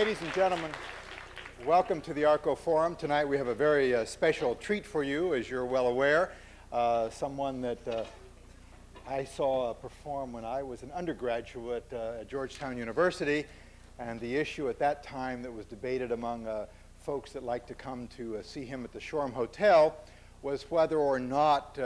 Ladies and gentlemen, welcome to the ARCO Forum. Tonight we have a very special treat for you, as you're well aware. Someone that I saw perform when I was an undergraduate at Georgetown University, and the issue at that time that was debated among folks that like to come to see him at the Shoreham Hotel was whether or not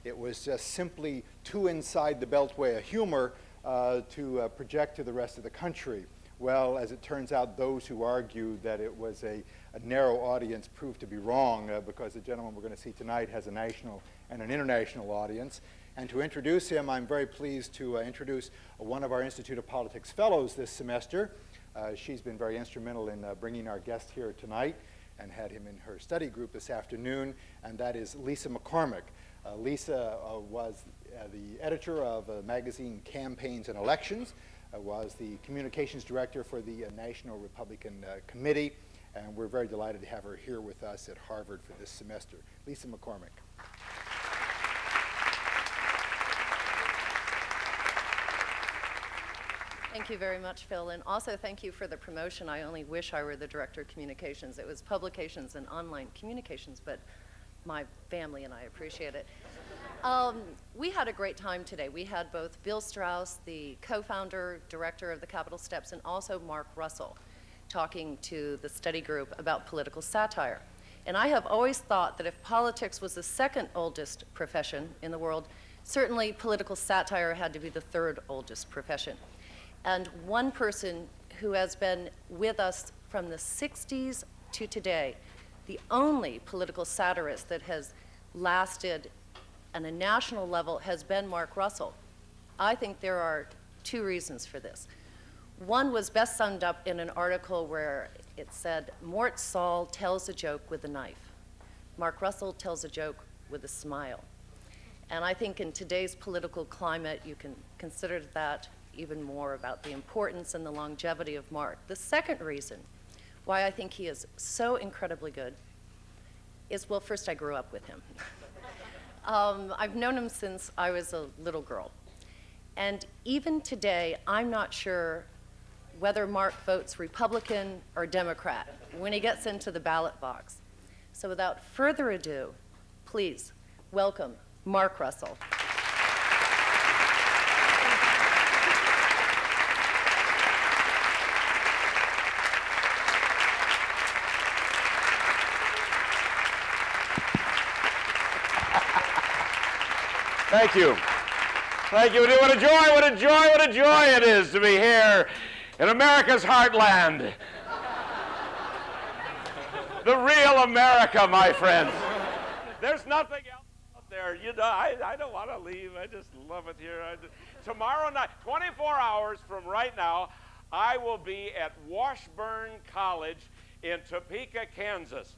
it was just simply too inside the beltway of humor to project to the rest of the country. Well, as it turns out, those who argued that it was a narrow audience proved to be wrong because the gentleman we're going to see tonight has a national and an international audience. And to introduce him, I'm very pleased to introduce one of our Institute of Politics Fellows this semester. She's been very instrumental in bringing our guest here tonight and had him in her study group this afternoon, and that is Lisa McCormick. Lisa was the editor of the magazine Campaigns and Elections, was the communications director for the National Republican Committee, and we're very delighted to have her here with us at Harvard for this semester. Lisa McCormick. Thank you very much, Phil, and also thank you for the promotion. I only wish I were the director of communications. It was publications and online communications, but my family and I appreciate it. We had a great time today. We had both Bill Strauss, the co-founder, director of the Capitol Steps, and also Mark Russell talking to the study group about political satire. And I have always thought that if politics was the second oldest profession in the world, certainly political satire had to be the third oldest profession. And one person who has been with us from the 60s to today, the only political satirist that has lasted on a national level has been Mark Russell. I think there are two reasons for this. One was best summed up in an article where it said, Mort Saul tells a joke with a knife. Mark Russell tells a joke with a smile. And I think in today's political climate, you can consider that even more about the importance and the longevity of Mark. The second reason why I think he is so incredibly good is, well, first I grew up with him. I've known him since I was a little girl. And even today, I'm not sure whether Mark votes Republican or Democrat when he gets into the ballot box. So without further ado, please welcome Mark Russell. Thank you. Thank you. What a joy, what a joy, what a joy it is to be here in America's heartland. The real America, my friends. There's nothing else out there. You know, I don't want to leave. I just love it here. Tomorrow night, 24 hours from right now, I will be at Washburn College in Topeka, Kansas.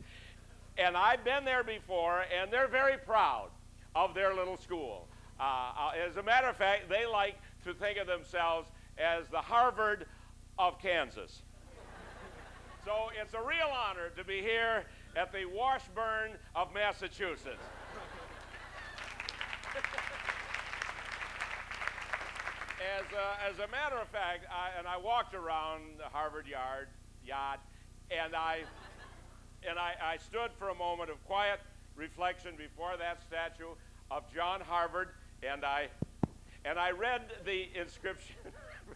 And I've been there before, and they're very proud of their little school. As a matter of fact, they like to think of themselves as the Harvard of Kansas. So it's a real honor to be here at the Washburn of Massachusetts. As a matter of fact, I walked around the Harvard yard, and I stood for a moment of quiet reflection before that statue of John Harvard, and I read the inscription.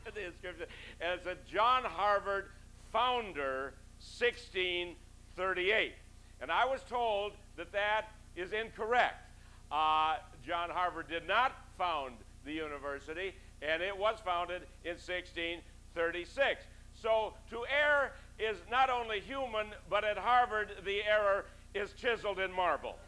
And it said John Harvard, founder, 1638. And I was told that that is incorrect. John Harvard did not found the university, and it was founded in 1636. So to err is not only human, but at Harvard the error is chiseled in marble.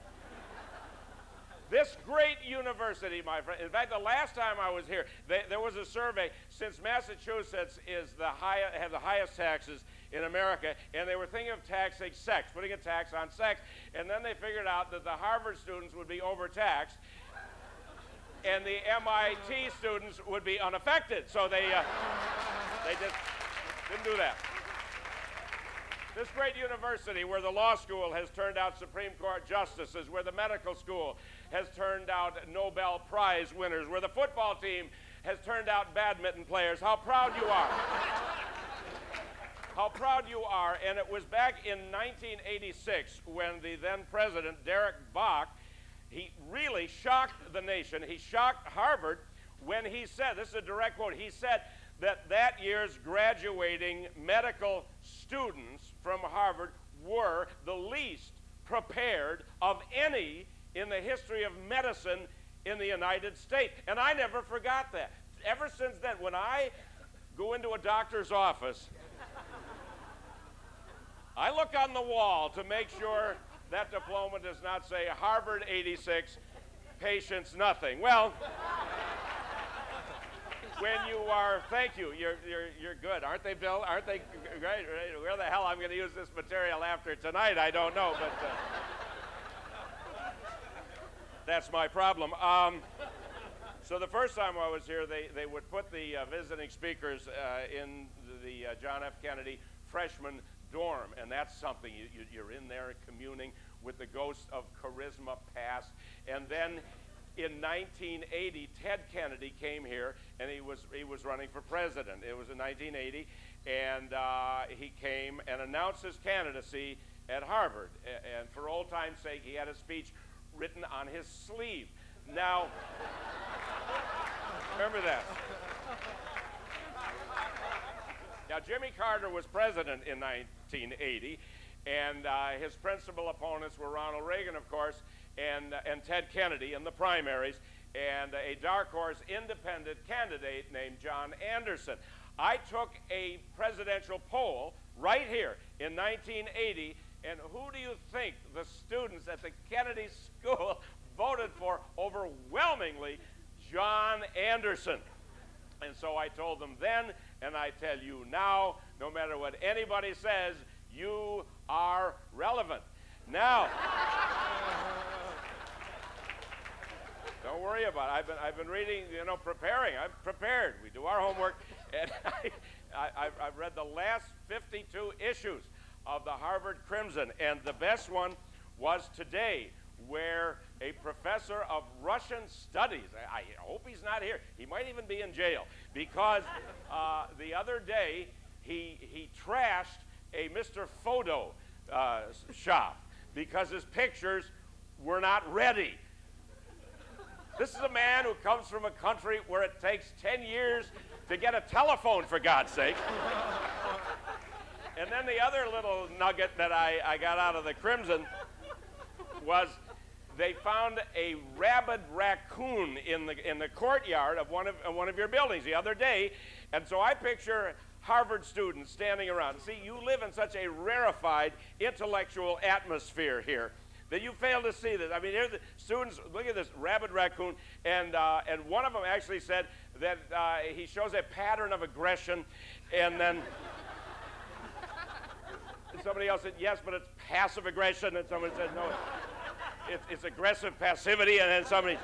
This great university, my friend, in fact, the last time I was here, there was a survey, since Massachusetts has the highest taxes in America, and they were thinking of taxing sex, putting a tax on sex, and then they figured out that the Harvard students would be overtaxed, and the MIT students would be unaffected, so they just didn't do that. This great university, where the law school has turned out Supreme Court justices, where the medical school has turned out Nobel Prize winners, where the football team has turned out badminton players. How proud you are. how proud you are. And it was back in 1986 when the then president, Derek Bach, he really shocked the nation. He shocked Harvard when he said, this is a direct quote, he said that year's graduating medical students from Harvard were the least prepared of any in the history of medicine in the United States. And I never forgot that. Ever since then, when I go into a doctor's office, I look on the wall to make sure that diploma does not say Harvard 86, patients nothing. Well, when you are, thank you, you're good, aren't they, Bill? Aren't they great? Where the hell I'm going to use this material after tonight, I don't know, but that's my problem. So the first time I was here, they would put the visiting speakers in the John F. Kennedy freshman dorm, and that's something. You're in there communing with the ghost of charisma past. And then in 1980, Ted Kennedy came here, and he was running for president. It was in 1980, and he came and announced his candidacy at Harvard. And for old time's sake, he had a speech written on his sleeve. Now, remember that. Now, Jimmy Carter was president in 1980, and his principal opponents were Ronald Reagan, of course, and Ted Kennedy in the primaries, and a dark horse independent candidate named John Anderson. I took a presidential poll right here in 1980, and who do you think the students at the Kennedy School voted for? Overwhelmingly, John Anderson. And so I told them then, and I tell you now, no matter what anybody says, you are relevant. Now, don't worry about it. I've been reading, preparing. I'm prepared. We do our homework, and I've read the last 52 issues of the Harvard Crimson, and the best one was today, where a professor of Russian studies, I hope he's not here, he might even be in jail, because the other day he trashed a Mr. Photo shop because his pictures were not ready. This is a man who comes from a country where it takes 10 years to get a telephone, for God's sake. And then the other little nugget that I got out of the Crimson was they found a rabid raccoon in the courtyard of one of your buildings the other day, and so I picture Harvard students standing around. See, you live in such a rarefied intellectual atmosphere here that you fail to see this. I mean, here's the students, look at this rabid raccoon, and one of them actually said that he shows a pattern of aggression, and then somebody else said, yes, but it's passive aggression, and somebody said, no, it's aggressive passivity, and then somebody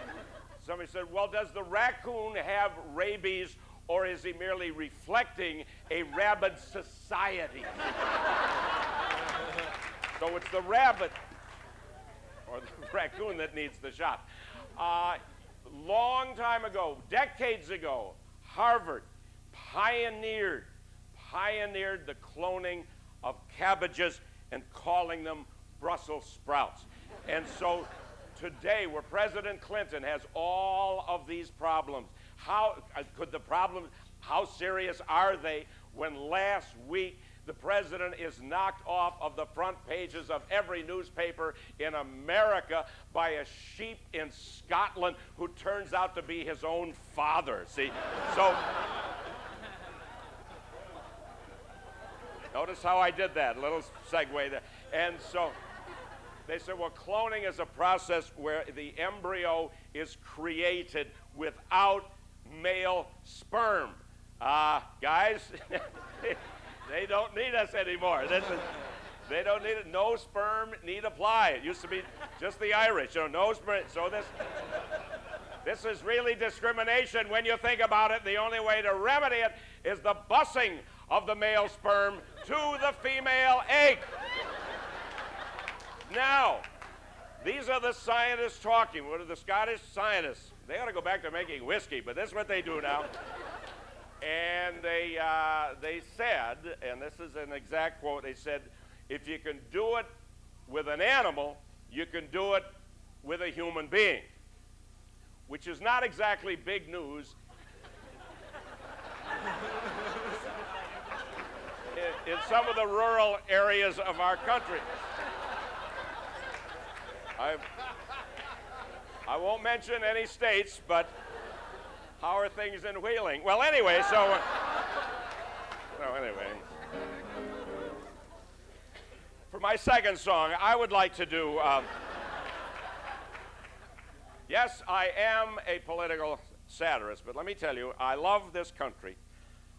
said, well, does the raccoon have rabies, or is he merely reflecting a rabid society? So it's the rabbit or the raccoon that needs the shot. Long time ago, decades ago, Harvard pioneered the cloning of cabbages and calling them Brussels sprouts. And so today, where President Clinton has all of these problems, how serious are they when last week the president is knocked off of the front pages of every newspaper in America by a sheep in Scotland who turns out to be his own father, see? So, notice how I did that, a little segue there. And so, they said, well, cloning is a process where the embryo is created without male sperm. Guys, they don't need us anymore. They don't need it. No sperm need apply. It used to be just the Irish, no sperm. So this is really discrimination when you think about it. The only way to remedy it is the busing of the male sperm to the female egg. Now, these are the scientists talking. What are the Scottish scientists? They ought to go back to making whiskey, but this is what they do now. And they said, and this is an exact quote, they said, if you can do it with an animal, you can do it with a human being, which is not exactly big news in some of the rural areas of our country. I won't mention any states, but how are things in Wheeling? Well, anyway, anyway. For my second song, I would like to do, yes, I am a political satirist, but let me tell you, I love this country.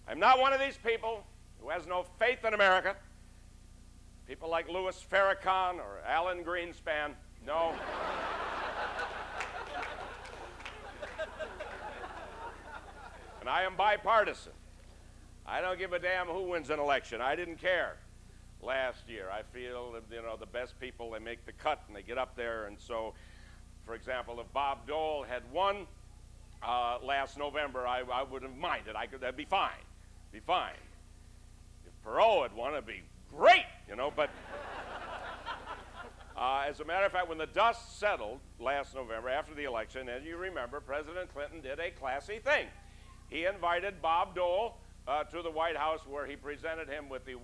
I'm not one of these people who has no faith in America. People like Louis Farrakhan or Alan Greenspan. No. And I am bipartisan. I don't give a damn who wins an election. I didn't care last year. I feel that, the best people, they make the cut and they get up there. And so, for example, if Bob Dole had won last November, I would have minded. That'd be fine. Be fine. If Perot had won, it'd be great, but as a matter of fact, when the dust settled last November after the election, as you remember, President Clinton did a classy thing. He invited Bob Dole to the White House, where he presented him with the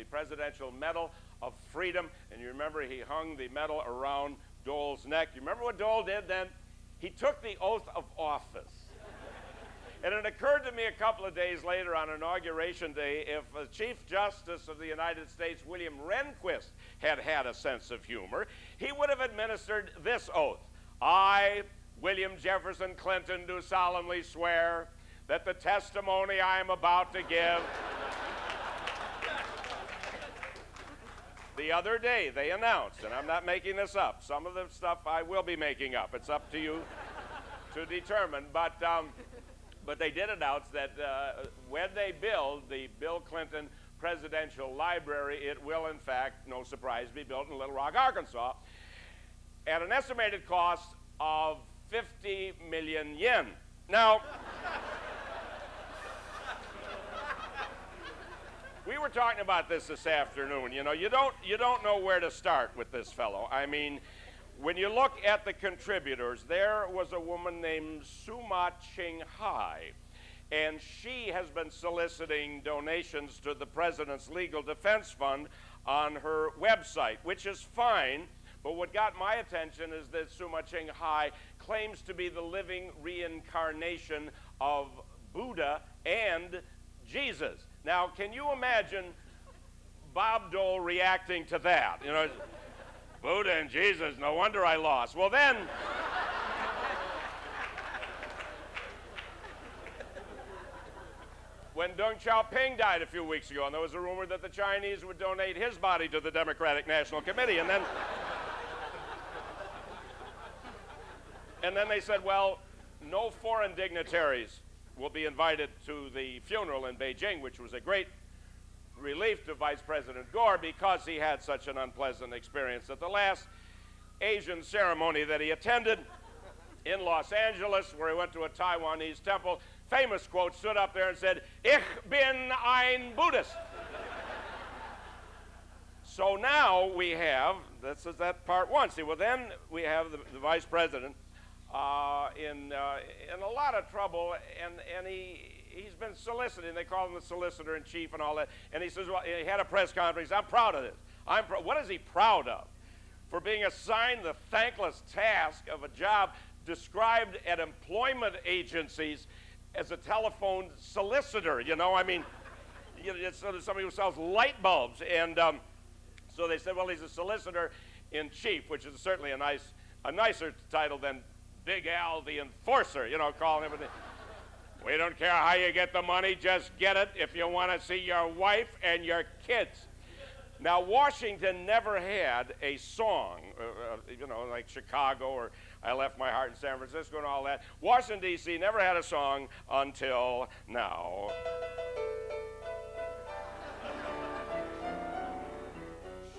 Presidential Medal of Freedom. And you remember he hung the medal around Dole's neck. You remember what Dole did then? He took the oath of office. And it occurred to me a couple of days later on Inauguration Day, if Chief Justice of the United States, William Rehnquist, had had a sense of humor, he would have administered this oath. I, William Jefferson Clinton, do solemnly swear that the testimony I am about to give. The other day they announced, and I'm not making this up, some of the stuff I will be making up. It's up to you to determine. But they did announce that when they build the Bill Clinton Presidential Library, it will, in fact, no surprise, be built in Little Rock, Arkansas, at an estimated cost of 50 million yen. Now, we were talking about this afternoon. You don't know where to start with this fellow. I mean, when you look at the contributors, there was a woman named Suma Ching-hai, and she has been soliciting donations to the President's Legal Defense Fund on her website, which is fine, but what got my attention is that Suma Ching-hai claims to be the living reincarnation of Buddha and Jesus. Now, can you imagine Bob Dole reacting to that? Buddha and Jesus, no wonder I lost. Well, then, when Deng Xiaoping died a few weeks ago, and there was a rumor that the Chinese would donate his body to the Democratic National Committee, and then they said, well, no foreign dignitaries will be invited to the funeral in Beijing, which was a great relief to Vice President Gore because he had such an unpleasant experience at the last Asian ceremony that he attended in Los Angeles, where he went to a Taiwanese temple. Famous quote, stood up there and said, "Ich bin ein Buddhist." So now we have, this is that part one. See, well, then we have the Vice President in a lot of trouble, and he's been soliciting. They call him the solicitor-in-chief and all that. And he says, well, he had a press conference. I'm proud of this. What is he proud of? For being assigned the thankless task of a job described at employment agencies as a telephone solicitor. I mean, it's sort of somebody who sells light bulbs. And so they said, well, he's a solicitor-in-chief, which is certainly a nicer title than Big Al the Enforcer, calling him. We don't care how you get the money, just get it if you want to see your wife and your kids. Now, Washington never had a song, like Chicago or I Left My Heart in San Francisco and all that. Washington, D.C. never had a song until now.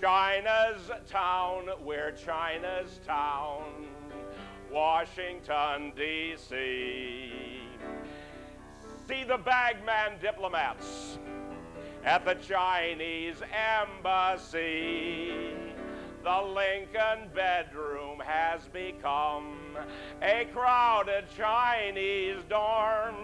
China's town, we're China's town, Washington, D.C. See the bagman diplomats at the Chinese embassy. The Lincoln bedroom has become a crowded Chinese dorm.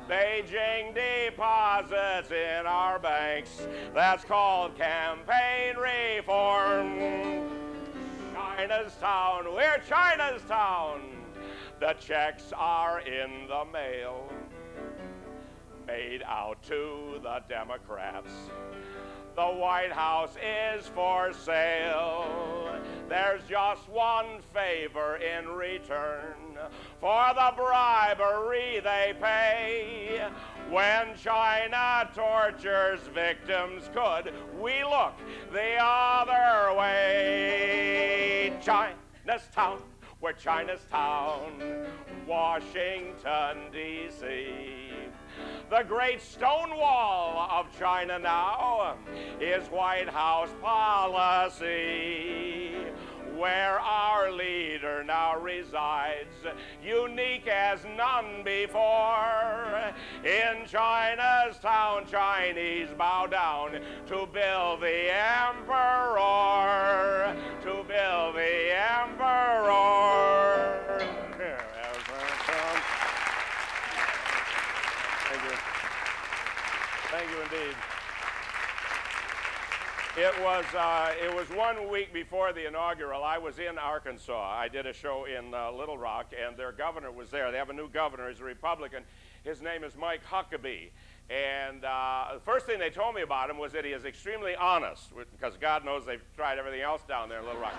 Beijing deposits in our banks. That's called campaign reform. China's town, we're China's town. The checks are in the mail, made out to the Democrats. The White House is for sale. There's just one favor in return for the bribery they pay. When China tortures victims, could we look the other way? China's town, we're China's town, Washington, D.C. The great stone wall of China now is White House policy, where our leader now resides, unique as none before. In China's town, Chinese bow down to Bill the Emperor, to Bill the Emperor. Thank you indeed. It was 1 week before the inaugural. I was in Arkansas. I did a show in Little Rock, and their governor was there. They have a new governor. He's a Republican. His name is Mike Huckabee. And the first thing they told me about him was that he is extremely honest, because God knows they've tried everything else down there in Little Rock.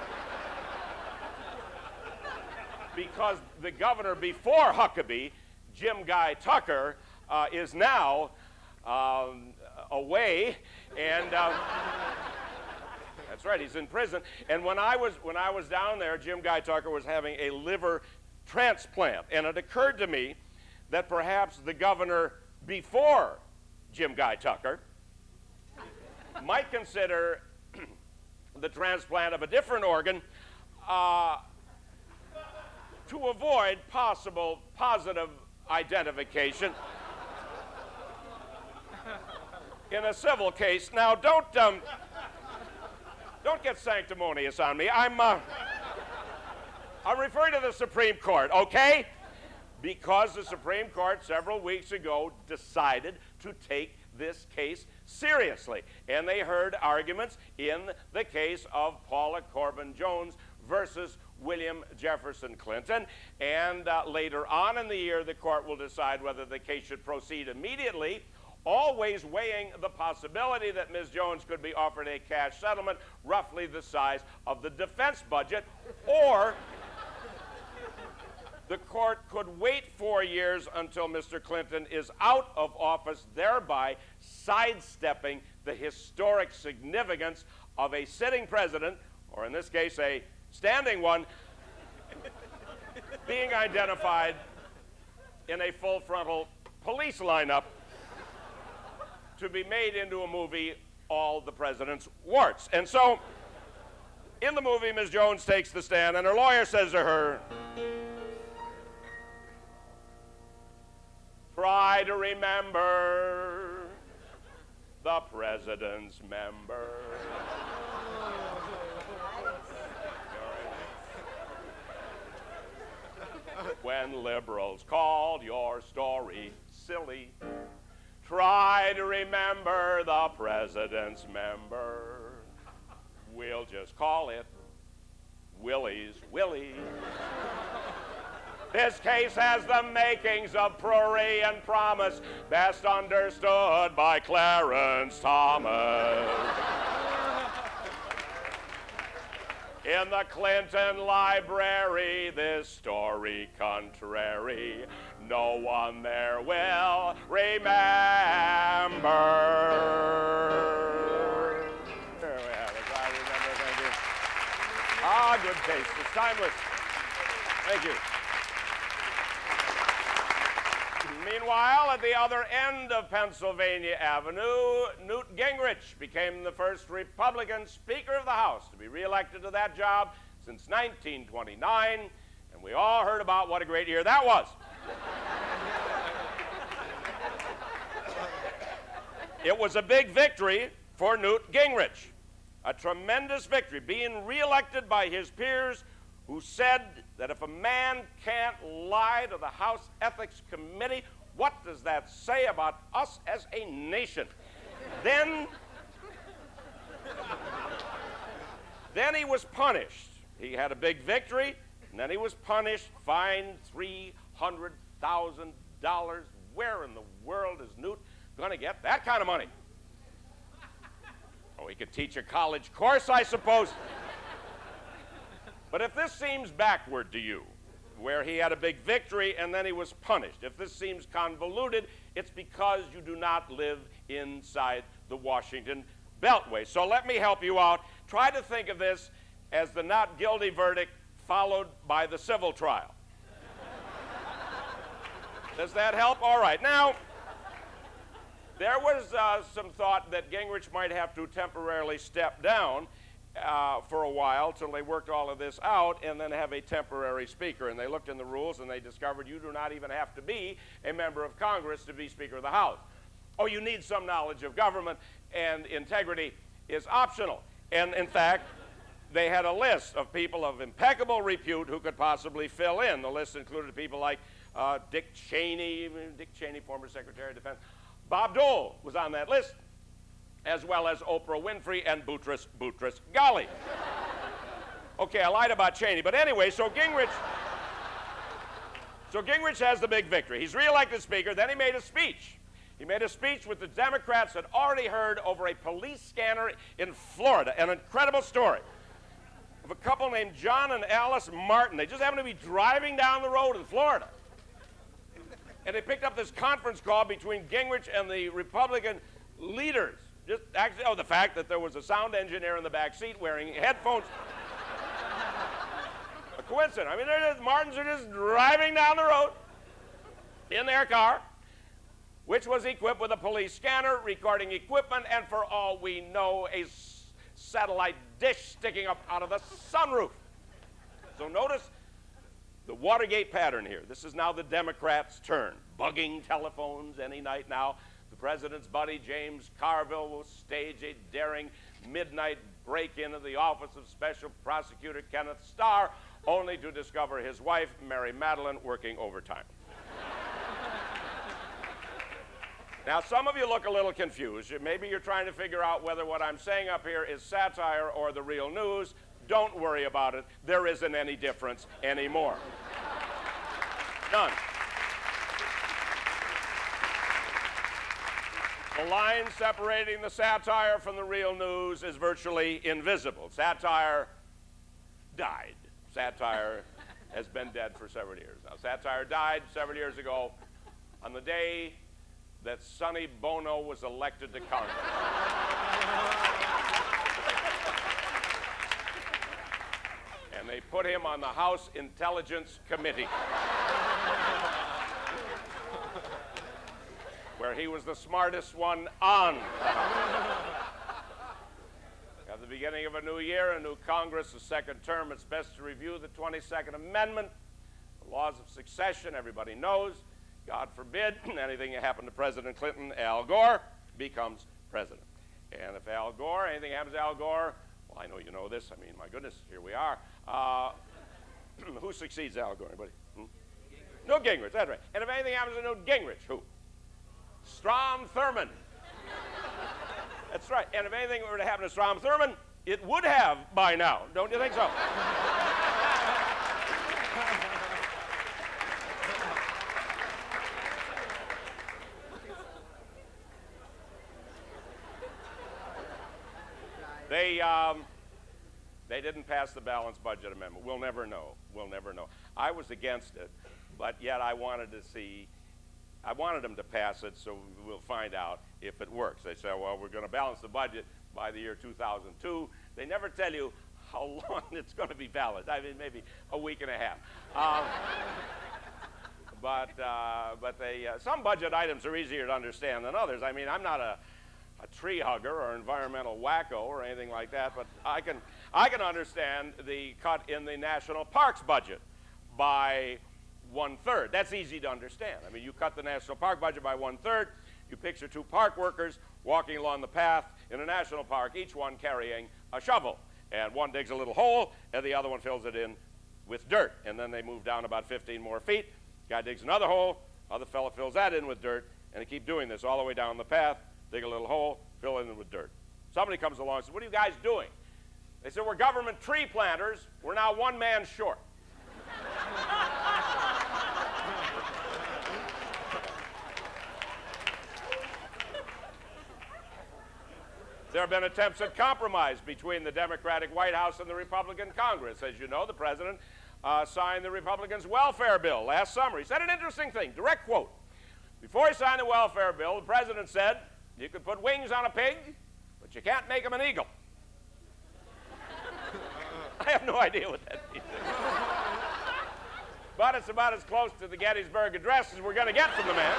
Because the governor before Huckabee, Jim Guy Tucker, is now away, and that's right, he's in prison. And when I was down there, Jim Guy Tucker was having a liver transplant, and it occurred to me that perhaps the governor before Jim Guy Tucker might consider the transplant of a different organ to avoid possible positive identification in a civil case. Now, don't get sanctimonious on me. I'm referring to the Supreme Court, okay? Because the Supreme Court several weeks ago decided to take this case seriously. And they heard arguments in the case of Paula Corbin Jones versus William Jefferson Clinton. And later on in the year, the court will decide whether the case should proceed immediately, always weighing the possibility that Ms. Jones could be offered a cash settlement roughly the size of the defense budget, or the court could wait 4 years until Mr. Clinton is out of office, thereby sidestepping the historic significance of a sitting president, or in this case, a standing one, being identified in a full frontal police lineup to be made into a movie, All the President's Warts. And so, in the movie, Ms. Jones takes the stand, and her lawyer says to her, try to remember the president's member. When liberals called your story silly, try to remember the president's member. We'll just call it Willie's Willie. This case has the makings of prurient promise, best understood by Clarence Thomas. In the Clinton Library, this story contrary, no one there will remember. There we have it. I remember, thank you. Ah, good taste. It's timeless. Thank you. Meanwhile, at the other end of Pennsylvania Avenue, Newt Gingrich became the first Republican Speaker of the House to be reelected to that job since 1929, and we all heard about what a great year that was. It was a big victory for Newt Gingrich, a tremendous victory, being reelected by his peers who said that if a man can't lie to the House Ethics Committee, what does that say about us as a nation? Then he was punished. He had a big victory, and then he was punished, fined $300,000. Where in the world is Newt going to get that kind of money? Oh, he could teach a college course, I suppose. But if this seems backward to you, where he had a big victory and then he was punished, if this seems convoluted, it's because you do not live inside the Washington Beltway. So let me help you out. Try to think of this as the not guilty verdict followed by the civil trial. Does that help? All right. Now, there was some thought that Gingrich might have to temporarily step down for a while till they worked all of this out and then have a temporary speaker. And they looked in the rules and they discovered you do not even have to be a member of Congress to be Speaker of the House. Oh, you need some knowledge of government, and integrity is optional. And in fact, they had a list of people of impeccable repute who could possibly fill in. The list included people like Dick Cheney, former Secretary of Defense. Bob Dole was on that list, as well as Oprah Winfrey and Boutros Ghali. Okay, I lied about Cheney, but anyway, so Gingrich has the big victory. He's reelected Speaker, then he made a speech. He made a speech which the Democrats had already heard over a police scanner in Florida, an incredible story of a couple named John and Alice Martin. They just happened to be driving down the road in Florida. And they picked up this conference call between Gingrich and the Republican leaders. Just actually, the fact that there was a sound engineer in the back seat wearing headphones. A coincidence. I mean, Martins are just driving down the road in their car, which was equipped with a police scanner, recording equipment, and for all we know, a satellite dish sticking up out of the sunroof. So notice the Watergate pattern here. This is now the Democrats' turn. Bugging telephones any night now. The president's buddy, James Carville, will stage a daring midnight break-in of the office of Special Prosecutor Kenneth Starr, only to discover his wife, Mary Madeline, working overtime. Now, some of you look a little confused. Maybe you're trying to figure out whether what I'm saying up here is satire or the real news. Don't worry about it. There isn't any difference anymore. None. The line separating the satire from the real news is virtually invisible. Satire died. Satire has been dead for several years now. Satire died several years ago on the day that Sonny Bono was elected to Congress. And they put him on the House Intelligence Committee, where he was the smartest one on the House. At the beginning of a new year, a new Congress, a second term, it's best to review the 22nd Amendment, the laws of succession, everybody knows. God forbid anything happened to President Clinton, Al Gore becomes president. And if anything happens to Al Gore, well, I know you know this. I mean, my goodness, here we are. Who succeeds Al Gore? Anybody? No, Gingrich, that's right. And if anything happens to Newt Gingrich, who? Strom Thurmond. That's right. And if anything were to happen to Strom Thurmond, it would have by now. Don't you think so? They didn't pass the balanced budget amendment. We'll never know. We'll never know. I was against it, but yet I wanted them to pass it, so we'll find out if it works. They say, well, we're going to balance the budget by the year 2002. They never tell you how long it's going to be balanced. I mean, maybe a week and a half. But some budget items are easier to understand than others. I mean, I'm not a tree hugger or environmental wacko or anything like that, but I can understand the cut in the national parks budget by 1/3. That's easy to understand. I mean, you cut the national park budget by 1/3, you picture two park workers walking along the path in a national park, each one carrying a shovel. And one digs a little hole, and the other one fills it in with dirt. And then they move down about 15 more feet. Guy digs another hole, other fella fills that in with dirt, and they keep doing this all the way down the path, dig a little hole, fill it in with dirt. Somebody comes along and says, "What are you guys doing?" They said, "We're government tree planters. We're now one man short." There have been attempts at compromise between the Democratic White House and the Republican Congress. As you know, the president signed the Republicans' welfare bill last summer. He said an interesting thing, direct quote. Before he signed the welfare bill, the president said, "You can put wings on a pig, but you can't make him an eagle." I have no idea what that means. But it's about as close to the Gettysburg Address as we're going to get from the man.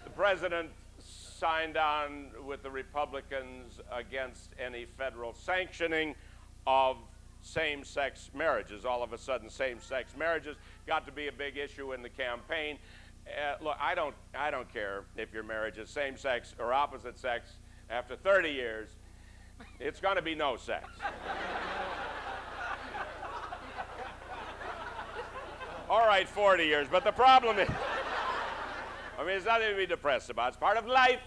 The president signed on with the Republicans against any federal sanctioning of same-sex marriages. All of a sudden, same-sex marriages got to be a big issue in the campaign. Look, I don't care if your marriage is same-sex or opposite sex. After 30 years, it's going to be no sex. All right, 40 years, but the problem is, there's nothing to be depressed about. It's part of life.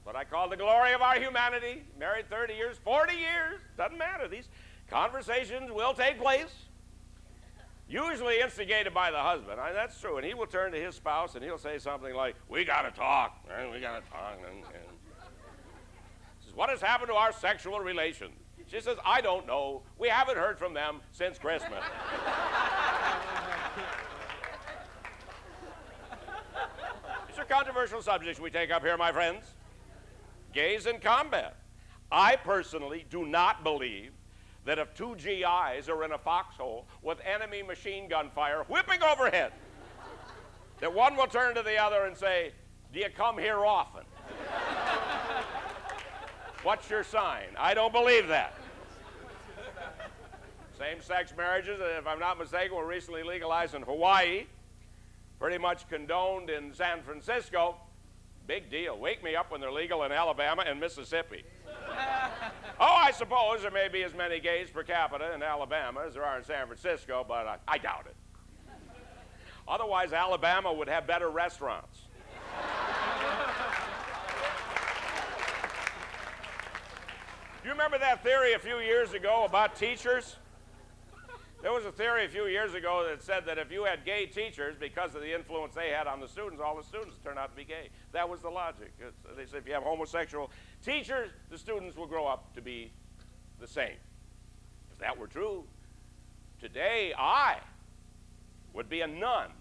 What I call the glory of our humanity. Married 30 years, 40 years, doesn't matter. These conversations will take place. Usually instigated by the husband. That's true. And he will turn to his spouse and he'll say something like, "We got to talk. Right? We got to talk." And says, "What has happened to our sexual relations?" She says, "I don't know. We haven't heard from them since Christmas." These are controversial subjects we take up here, my friends. Gays in combat. I personally do not believe that if two GIs are in a foxhole with enemy machine gun fire whipping overhead, that one will turn to the other and say, "Do you come here often? What's your sign?" I don't believe that. Same-sex marriages, if I'm not mistaken, were recently legalized in Hawaii, pretty much condoned in San Francisco. Big deal. Wake me up when they're legal in Alabama and Mississippi. Oh, I suppose there may be as many gays per capita in Alabama as there are in San Francisco, but I doubt it. Otherwise, Alabama would have better restaurants. Do you remember that theory a few years ago about teachers? There was a theory a few years ago that said that if you had gay teachers, because of the influence they had on the students, all the students turned out to be gay. That was the logic. They said if you have homosexual teachers, the students will grow up to be the same. If that were true, today I would be a nun.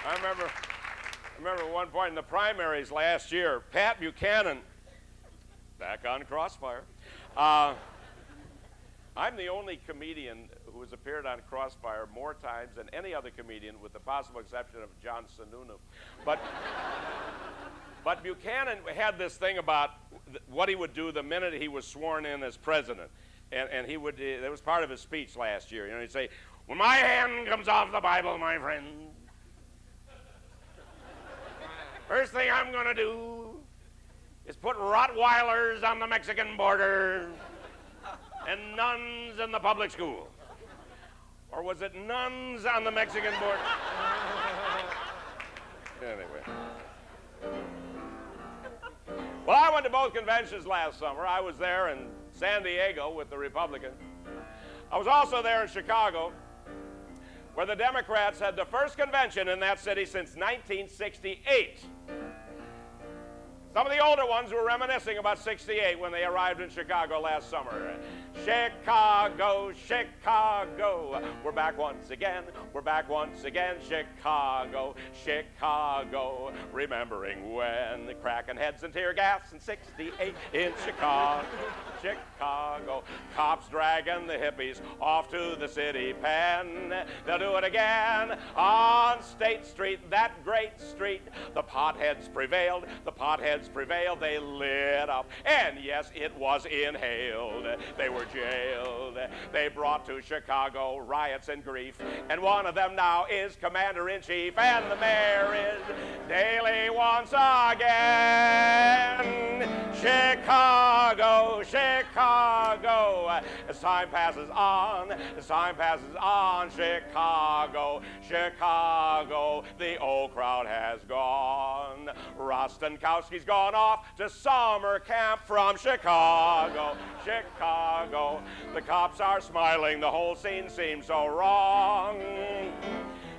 I remember at one point in the primaries last year, Pat Buchanan, back on Crossfire. I'm the only comedian who has appeared on Crossfire more times than any other comedian, with the possible exception of John Sununu. But Buchanan had this thing about what he would do the minute he was sworn in as president. And he would, that was part of his speech last year. You know, he'd say, "When my hand comes off the Bible, my friend, first thing I'm going to do is put Rottweilers on the Mexican border and nuns in the public school." Or was it nuns on the Mexican border? Anyway. Well, I went to both conventions last summer. I was there in San Diego with the Republicans. I was also there in Chicago, where the Democrats had the first convention in that city since 1968. Some of the older ones were reminiscing about '68 when they arrived in Chicago last summer. Chicago, Chicago, we're back once again, we're back once again, Chicago, Chicago, remembering when cracking heads and tear gas in '68 in Chicago. Chicago. Cops dragging the hippies off to the city pen. They'll do it again on State Street, that great street. The potheads prevailed, they lit up. And yes, it was inhaled. They were jailed. They brought to Chicago riots and grief. And one of them now is Commander-in-Chief. And the mayor is Daley once again. Chicago, Chicago. As time passes on, Chicago, Chicago. The old crowd has gone. Rostenkowski's gone off to summer camp from Chicago, Chicago. The cops are smiling, the whole scene seems so wrong.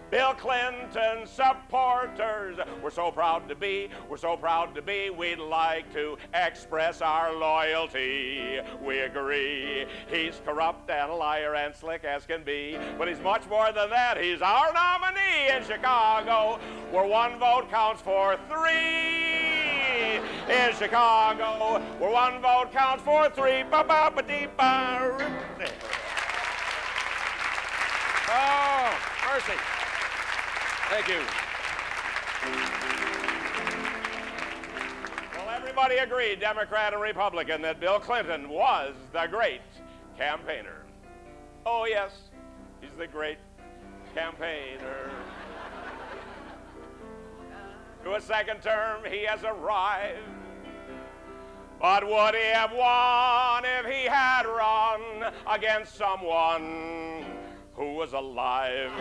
Bill Clinton supporters, we're so proud to be, we'd like to express our loyalty. We agree, he's corrupt and a liar and slick as can be, but he's much more than that, he's our nominee in Chicago, where one vote counts for three. In Chicago, where one vote counts for three. Ba-ba-ba-dee-ba. Oh, mercy. Thank you. Well, everybody agreed, Democrat and Republican, that Bill Clinton was the great campaigner. Oh, yes, he's the great campaigner. To a second term, he has arrived. But would he have won if he had run against someone who was alive?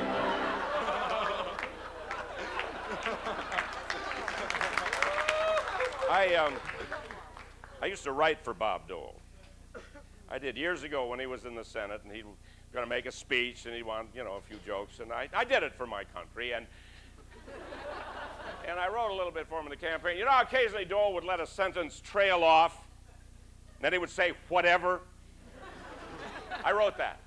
I used to write for Bob Dole. I did years ago when he was in the Senate, and he was going to make a speech, and he wanted, a few jokes, and I did it for my country, and I wrote a little bit for him in the campaign. You know how occasionally Dole would let a sentence trail off, and then he would say, whatever? I wrote that.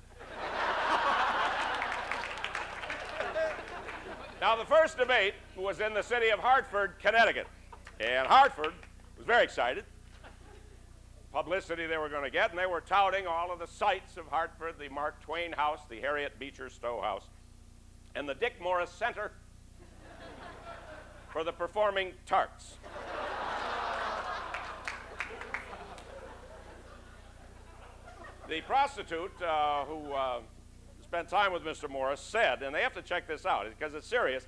Now, the first debate was in the city of Hartford, Connecticut. And Hartford was very excited. Publicity they were going to get, and they were touting all of the sights of Hartford, the Mark Twain House, the Harriet Beecher Stowe House, and the Dick Morris Center for the performing tarts. The prostitute who spent time with Mr. Morris said, and they have to check this out because it's serious,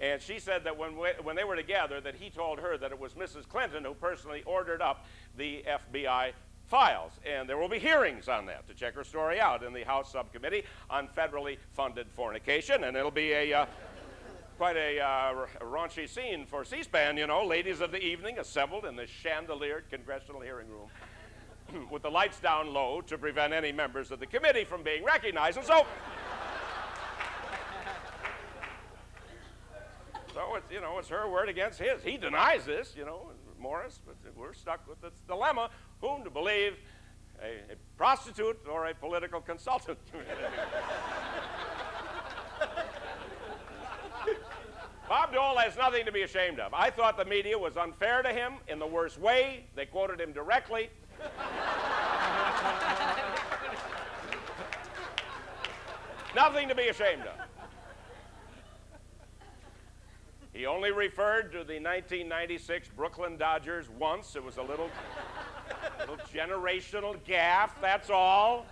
and she said that when they were together that he told her that it was Mrs. Clinton who personally ordered up the FBI files, and there will be hearings on that to check her story out in the House Subcommittee on Federally Funded Fornication, and it'll be quite a raunchy scene for C-SPAN, ladies of the evening assembled in the chandeliered congressional hearing room with the lights down low to prevent any members of the committee from being recognized. And so it's her word against his. He denies this, Morris, but we're stuck with this dilemma, whom to believe, a prostitute or a political consultant. Bob Dole has nothing to be ashamed of. I thought the media was unfair to him in the worst way. They quoted him directly. Nothing to be ashamed of. He only referred to the 1996 Brooklyn Dodgers once. It was a little generational gaffe, that's all.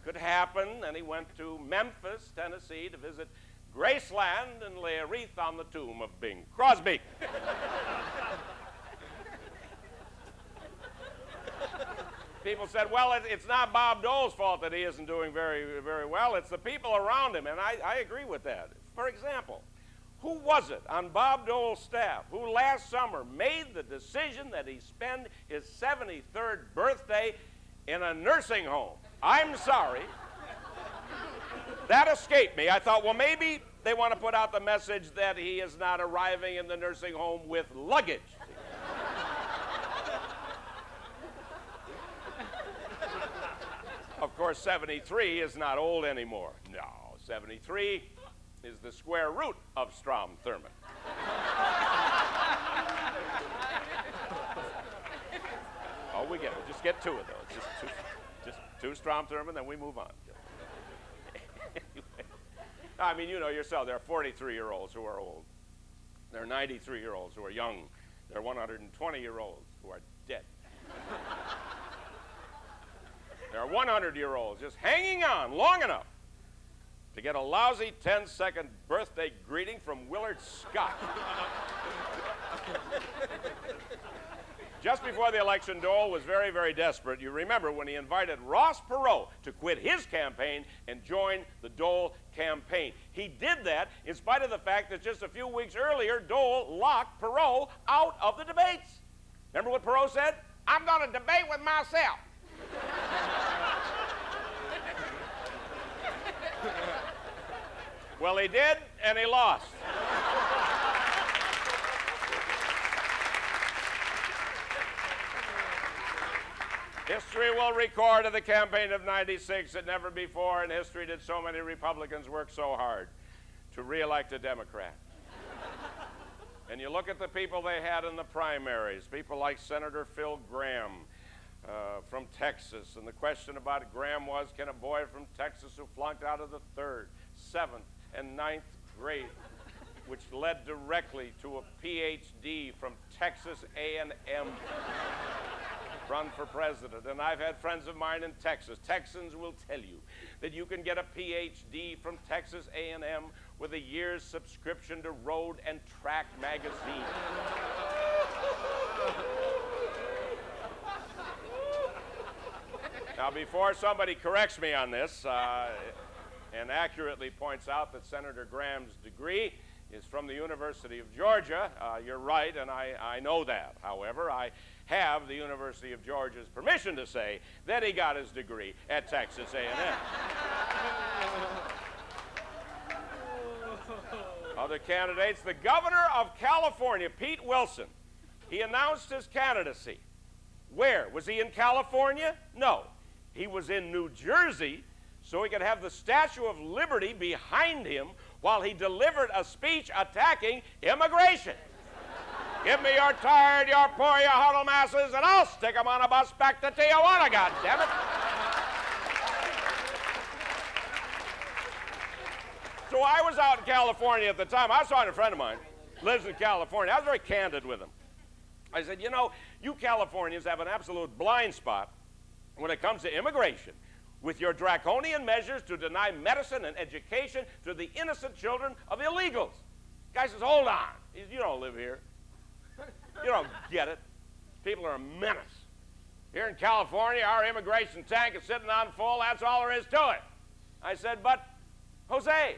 Could happen. And he went to Memphis, Tennessee to visit Graceland and lay a wreath on the tomb of Bing Crosby. People said, well, it's not Bob Dole's fault that he isn't doing very, very well. It's the people around him, and I agree with that. For example, who was it on Bob Dole's staff who last summer made the decision that he spend his 73rd birthday in a nursing home? I'm sorry. That escaped me. I thought, well, maybe they want to put out the message that he is not arriving in the nursing home with luggage. Of course, 73 is not old anymore. No, 73 is the square root of Strom Thurmond. Oh, we get it. Just just get two of those. Just two Strom Thurmond, and then we move on. Anyway, I mean, you know yourself, there are 43-year-olds who are old. There are 93-year-olds who are young. There are 120-year-olds who are dead. There are 100-year-olds just hanging on long enough to get a lousy 10-second birthday greeting from Willard Scott. Just before the election, Dole was very, very desperate. You remember when he invited Ross Perot to quit his campaign and join the Dole campaign. He did that in spite of the fact that just a few weeks earlier, Dole locked Perot out of the debates. Remember what Perot said? I'm going to debate with myself. Well, he did, and he lost. History will record of the campaign of '96 that never before in history did so many Republicans work so hard to re-elect a Democrat. And you look at the people they had in the primaries, people like Senator Phil Gramm from Texas, and the question about Gramm was, can a boy from Texas who flunked out of the 3rd, 7th, and 9th grade, which led directly to a PhD from Texas A&M, run for president? And I've had friends of mine in Texas. Texans will tell you that you can get a PhD from Texas A&M with a year's subscription to Road and Track magazine. Now, before somebody corrects me on this and accurately points out that Senator Graham's degree is from the University of Georgia, you're right, and I know that. However, I have the University of Georgia's permission to say that he got his degree at Texas A&M. Other candidates, the governor of California, Pete Wilson, he announced his candidacy. Where? Was he in California? No. He was in New Jersey so he could have the Statue of Liberty behind him while he delivered a speech attacking immigration. Give me your tired, your poor, your huddled masses, and I'll stick them on a bus back to Tijuana, goddammit. So I was out in California at the time. I was talking to a friend of mine, lives in California. I was very candid with him. I said, you know, you Californians have an absolute blind spot when it comes to immigration, with your draconian measures to deny medicine and education to the innocent children of illegals. Guy says, hold on. He says, you don't live here. You don't get it. People are a menace. Here in California, our immigration tank is sitting on full. That's all there is to it. I said, but Jose.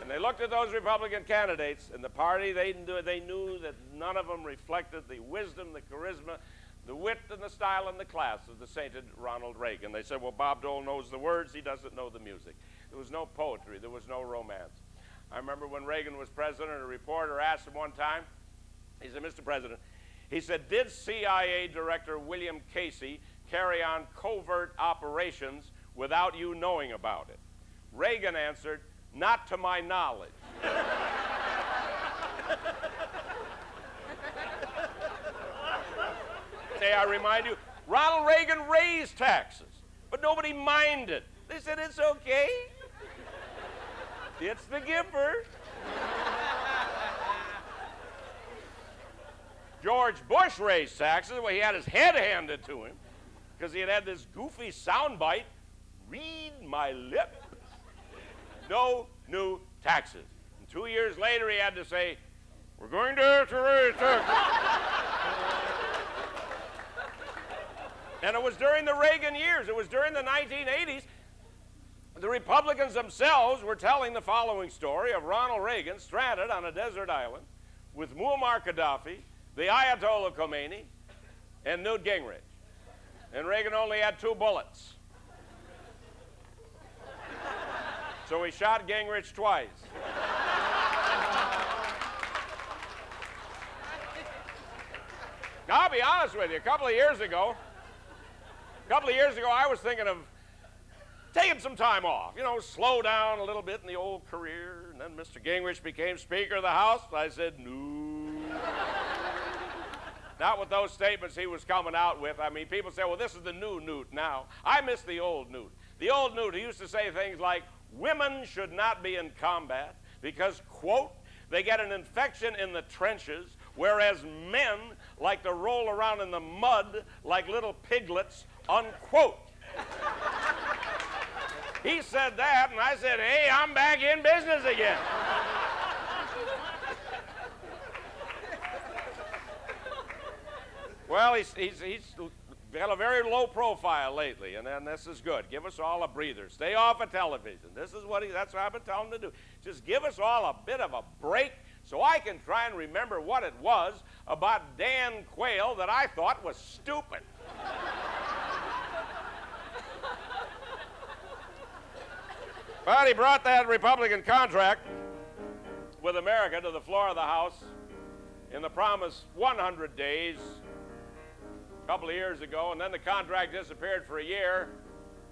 And they looked at those Republican candidates, and the party, they knew that none of them reflected the wisdom, the charisma, the wit, and the style, and the class of the sainted Ronald Reagan. They said, well, Bob Dole knows the words, he doesn't know the music. There was no poetry, there was no romance. I remember when Reagan was president, a reporter asked him one time, he said, Mr. President, he said, did CIA Director William Casey carry on covert operations without you knowing about it? Reagan answered, not to my knowledge. Say, I remind you, Ronald Reagan raised taxes, but nobody minded. They said, it's okay. It's the giver. George Bush raised taxes. Well, he had his head handed to him because he had this goofy soundbite, read my lips. No new taxes. And 2 years later, he had to say, we're going to have to raise taxes. And it was during the Reagan years. It was during the 1980s. The Republicans themselves were telling the following story of Ronald Reagan stranded on a desert island with Muammar Gaddafi, the Ayatollah Khomeini, and Newt Gingrich. And Reagan only had 2 bullets. So he shot Gingrich twice. Now, I'll be honest with you, a couple of years ago, I was thinking of taking some time off, you know, slow down a little bit in the old career. And then Mr. Gingrich became Speaker of the House. I said, no. Not with those statements he was coming out with. I mean, people say, well, this is the new Newt now. I miss the old Newt. The old Newt, he used to say things like, women should not be in combat because, quote, they get an infection in the trenches, whereas men like to roll around in the mud like little piglets, unquote. He said that, and I said, hey, I'm back in business again. Well, he's got a very low profile lately, and this is good. Give us all a breather. Stay off of television. That's what I've been telling him to do. Just give us all a bit of a break so I can try and remember what it was about Dan Quayle that I thought was stupid. But he brought that Republican contract with America to the floor of the House in the promised 100 days a couple of years ago, and then the contract disappeared for a year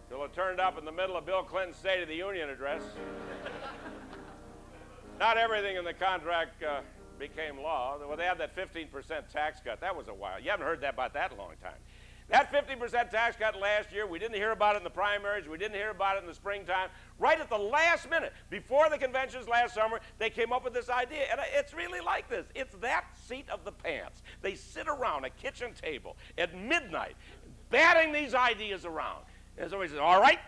till it turned up in the middle of Bill Clinton's State of the Union address. Not everything in the contract became law. Well, they had that 15% tax cut. That was a while. You haven't heard about that in a long time. That 50% tax cut last year, we didn't hear about it in the primaries. We didn't hear about it in the springtime. Right at the last minute, before the conventions last summer, they came up with this idea. And it's really like this. It's that seat of the pants. They sit around a kitchen table at midnight, batting these ideas around. And somebody says, all right,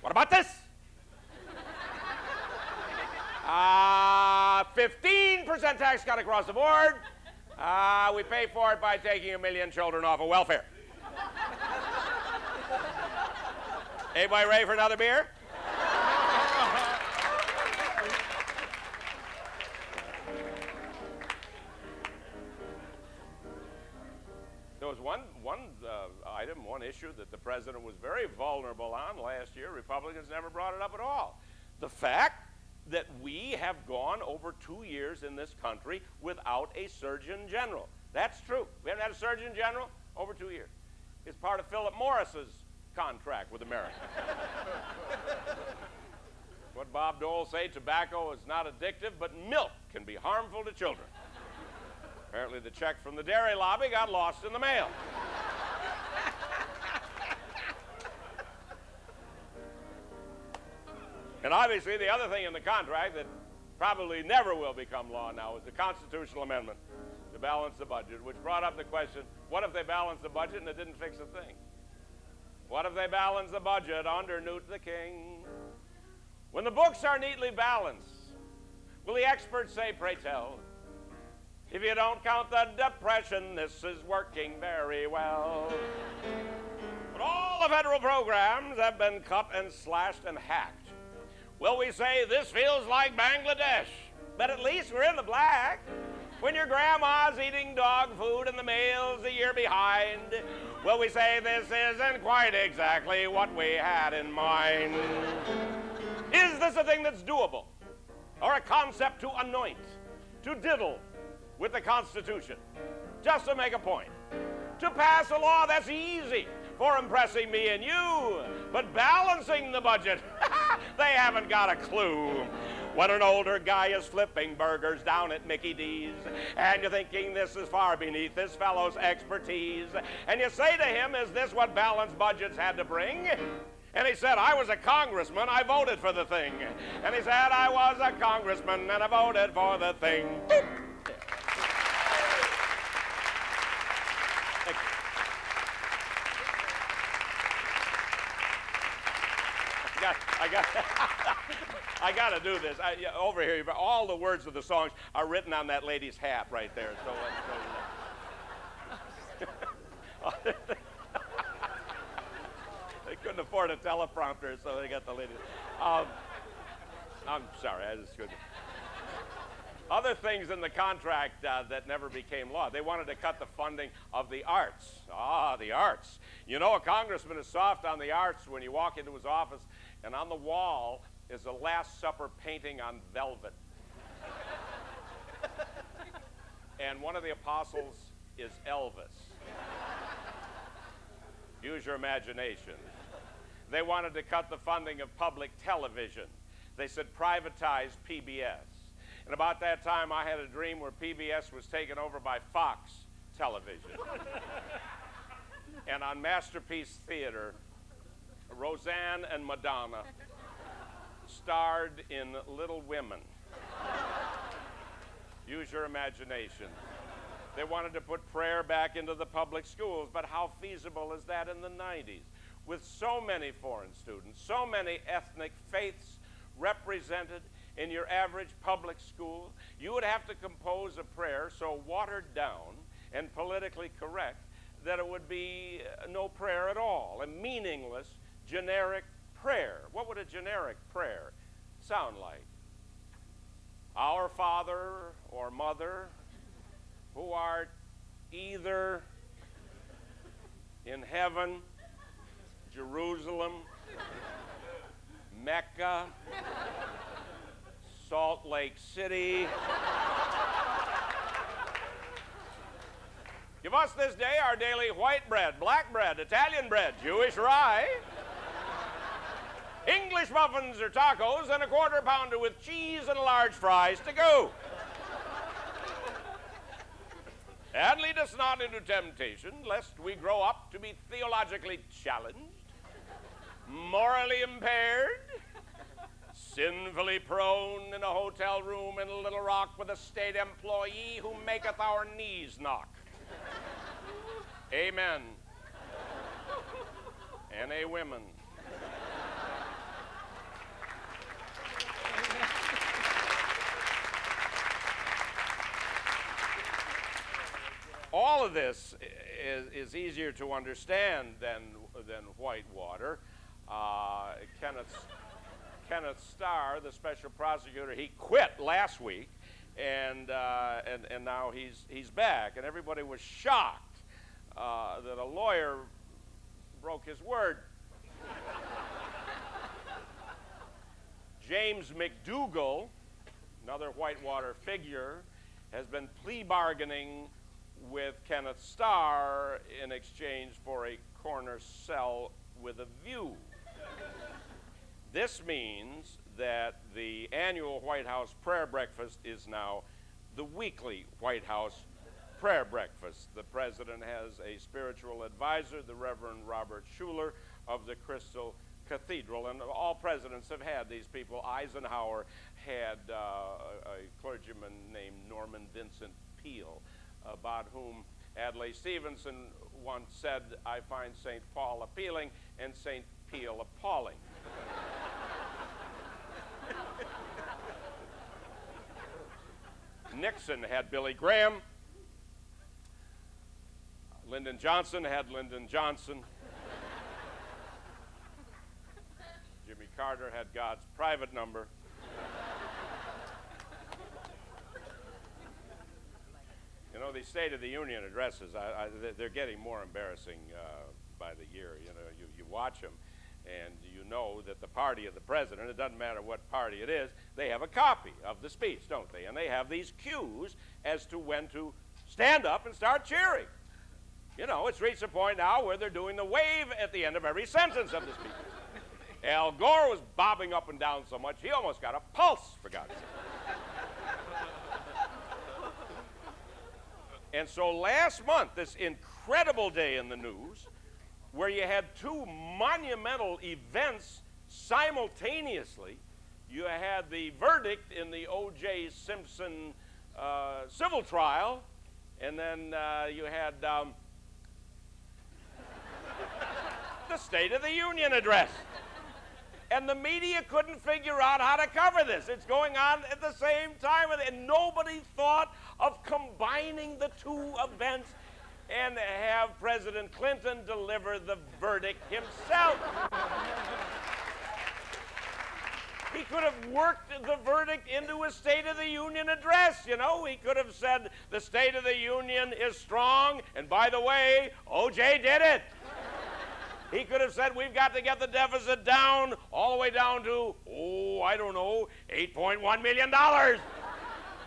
what about this? 15% tax cut across the board. We pay for it by taking 1 million children off of welfare. Anybody ready for another beer? There was one item, one issue that the president was very vulnerable on last year. Republicans never brought it up at all. The fact that we have gone over 2 years in this country without a Surgeon General. That's true. We haven't had a Surgeon General over 2 years. It's part of Philip Morris's contract with America. What Bob Dole say, tobacco is not addictive, but milk can be harmful to children. Apparently the check from the dairy lobby got lost in the mail. And obviously the other thing in the contract that probably never will become law now is the constitutional amendment to balance the budget, which brought up the question, what if they balance the budget and it didn't fix a thing? What if they balance the budget under Newt the King? When the books are neatly balanced, will the experts say, pray tell, if you don't count the Depression, this is working very well. But all the federal programs have been cut and slashed and hacked. Will we say this feels like Bangladesh, but at least we're in the black? When your grandma's eating dog food and the mail's a year behind, will we say this isn't quite exactly what we had in mind? Is this a thing that's doable? Or a concept to anoint, to diddle with the Constitution, just to make a point? To pass a law that's easy for impressing me and you, but balancing the budget, they haven't got a clue. When an older guy is flipping burgers down at Mickey D's, and you're thinking this is far beneath this fellow's expertise, and you say to him, is this what balanced budgets had to bring? And he said, I was a congressman, I voted for the thing. And he said, I was a congressman, and I voted for the thing. I got to do this. Over here, all the words of the songs are written on that lady's hat right there. They couldn't afford a teleprompter, so they got the lady. I'm sorry, I just couldn't. Other things in the contract that never became law. They wanted to cut the funding of the arts. The arts. You know, a congressman is soft on the arts when you walk into his office, and on the wall is a Last Supper painting on velvet. And one of the apostles is Elvis. Use your imagination. They wanted to cut the funding of public television. They said privatize PBS. And about that time, I had a dream where PBS was taken over by Fox Television. television. And on Masterpiece Theater, Roseanne and Madonna starred in Little Women. Use your imagination. They wanted to put prayer back into the public schools, but how feasible is that in the 90s? With so many foreign students, so many ethnic faiths represented in your average public school, you would have to compose a prayer so watered down and politically correct that it would be no prayer at all, a meaningless, generic prayer. What would a generic prayer sound like? Our Father or Mother, who art either in heaven, Jerusalem, Mecca, Salt Lake City. Give us this day our daily white bread, black bread, Italian bread, Jewish rye, English muffins or tacos, and a quarter pounder with cheese and large fries to go. And lead us not into temptation, lest we grow up to be theologically challenged, morally impaired, sinfully prone in a hotel room in Little Rock with a state employee who maketh our knees knock. Amen. And a women. All of this is easier to understand than Whitewater. Kenneth Starr, the special prosecutor, he quit last week, and now he's back, and everybody was shocked that a lawyer broke his word. James McDougal, another Whitewater figure, has been plea bargaining with Kenneth Starr in exchange for a corner cell with a view. This means that the annual White House prayer breakfast is now the weekly White House prayer breakfast. The president has a spiritual advisor, the Reverend Robert Schuller of the Crystal Cathedral, and all presidents have had these people. Eisenhower had a clergyman named Norman Vincent Peale, about whom Adlai Stevenson once said, I find St. Paul appealing and St. Peale appalling. Nixon had Billy Graham. Lyndon Johnson had Lyndon Johnson. Jimmy Carter had God's private number. You know, these State of the Union addresses, they're getting more embarrassing by the year. You know, you watch them, and you know that the party of the president, it doesn't matter what party it is, they have a copy of the speech, don't they? And they have these cues as to when to stand up and start cheering. You know, it's reached a point now where they're doing the wave at the end of every sentence of the speech. Al Gore was bobbing up and down so much, he almost got a pulse, for God's sake. And so last month, this incredible day in the news, where you had two monumental events simultaneously, you had the verdict in the O.J. Simpson civil trial, and then you had the State of the Union address. And the media couldn't figure out how to cover this. It's going on at the same time, and nobody thought of combining the two events and have President Clinton deliver the verdict himself. He could have worked the verdict into a State of the Union address, you know. He could have said, the State of the Union is strong, and by the way, O.J. did it. He could have said, we've got to get the deficit down, all the way down to, $8.1 million.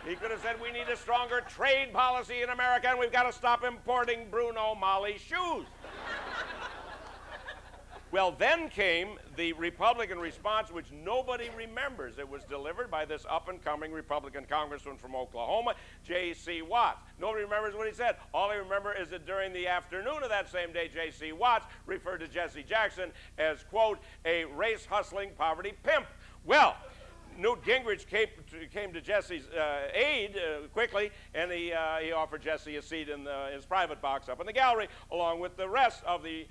He could have said, we need a stronger trade policy in America, and we've got to stop importing Bruno Mali shoes. Well, then came the Republican response, which nobody remembers. It was delivered by this up-and-coming Republican congressman from Oklahoma, J.C. Watts. Nobody remembers what he said. All they remember is that during the afternoon of that same day, J.C. Watts referred to Jesse Jackson as, quote, a race-hustling poverty pimp. Well, Newt Gingrich came to Jesse's aid quickly, and he offered Jesse a seat in his private box up in the gallery, along with the rest of the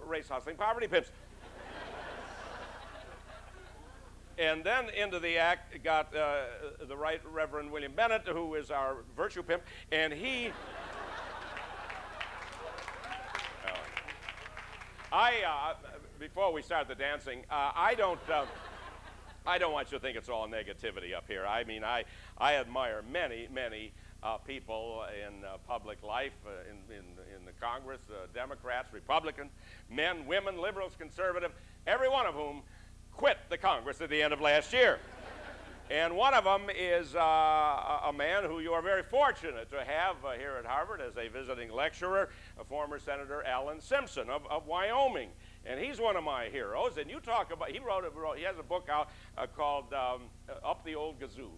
race-hustling poverty pimps. And then into the act got the Right Reverend William Bennett, who is our virtue pimp, and he... before we start the dancing, I don't want you to think it's all negativity up here. I mean, I admire many people in public life, in the Congress, Democrats, Republicans, men, women, liberals, conservative, every one of whom quit the Congress at the end of last year. And one of them is a man who you are very fortunate to have here at Harvard as a visiting lecturer, a former Senator Alan Simpson of Wyoming. And he's one of my heroes. And you talk about, he has a book out called Up the Old Gazoo.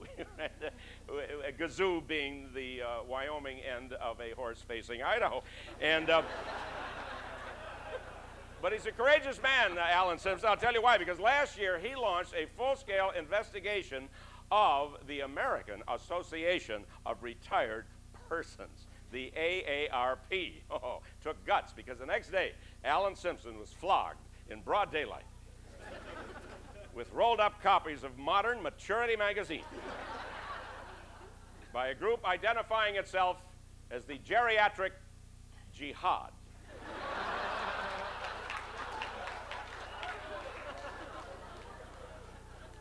A gazoo being the Wyoming end of a horse facing Idaho. And... But he's a courageous man, Alan Simpson. I'll tell you why. Because last year he launched a full-scale investigation of the American Association of Retired Persons, the AARP. Oh, took guts, because the next day Alan Simpson was flogged in broad daylight with rolled-up copies of Modern Maturity magazine by a group identifying itself as the Geriatric Jihad.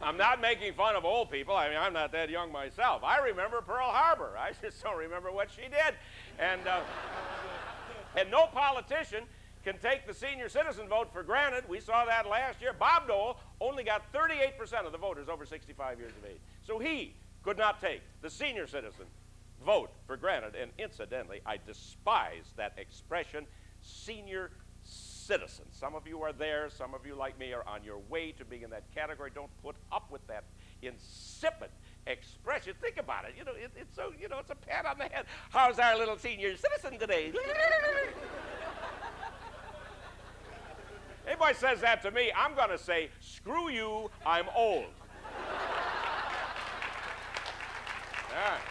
I'm not making fun of old people. I mean, I'm not that young myself. I remember Pearl Harbor. I just don't remember what she did. And no politician can take the senior citizen vote for granted. We saw that last year. Bob Dole only got 38% of the voters over 65 years of age. So he could not take the senior citizen vote for granted. And incidentally, I despise that expression, senior citizens. Some of you are there. Some of you, like me, are on your way to being in that category. Don't put up with that insipid expression. Think about it. You know, it's so, you know, it's a pat on the head. How's our little senior citizen today? Anybody says that to me, I'm going to say, screw you, I'm old. All right.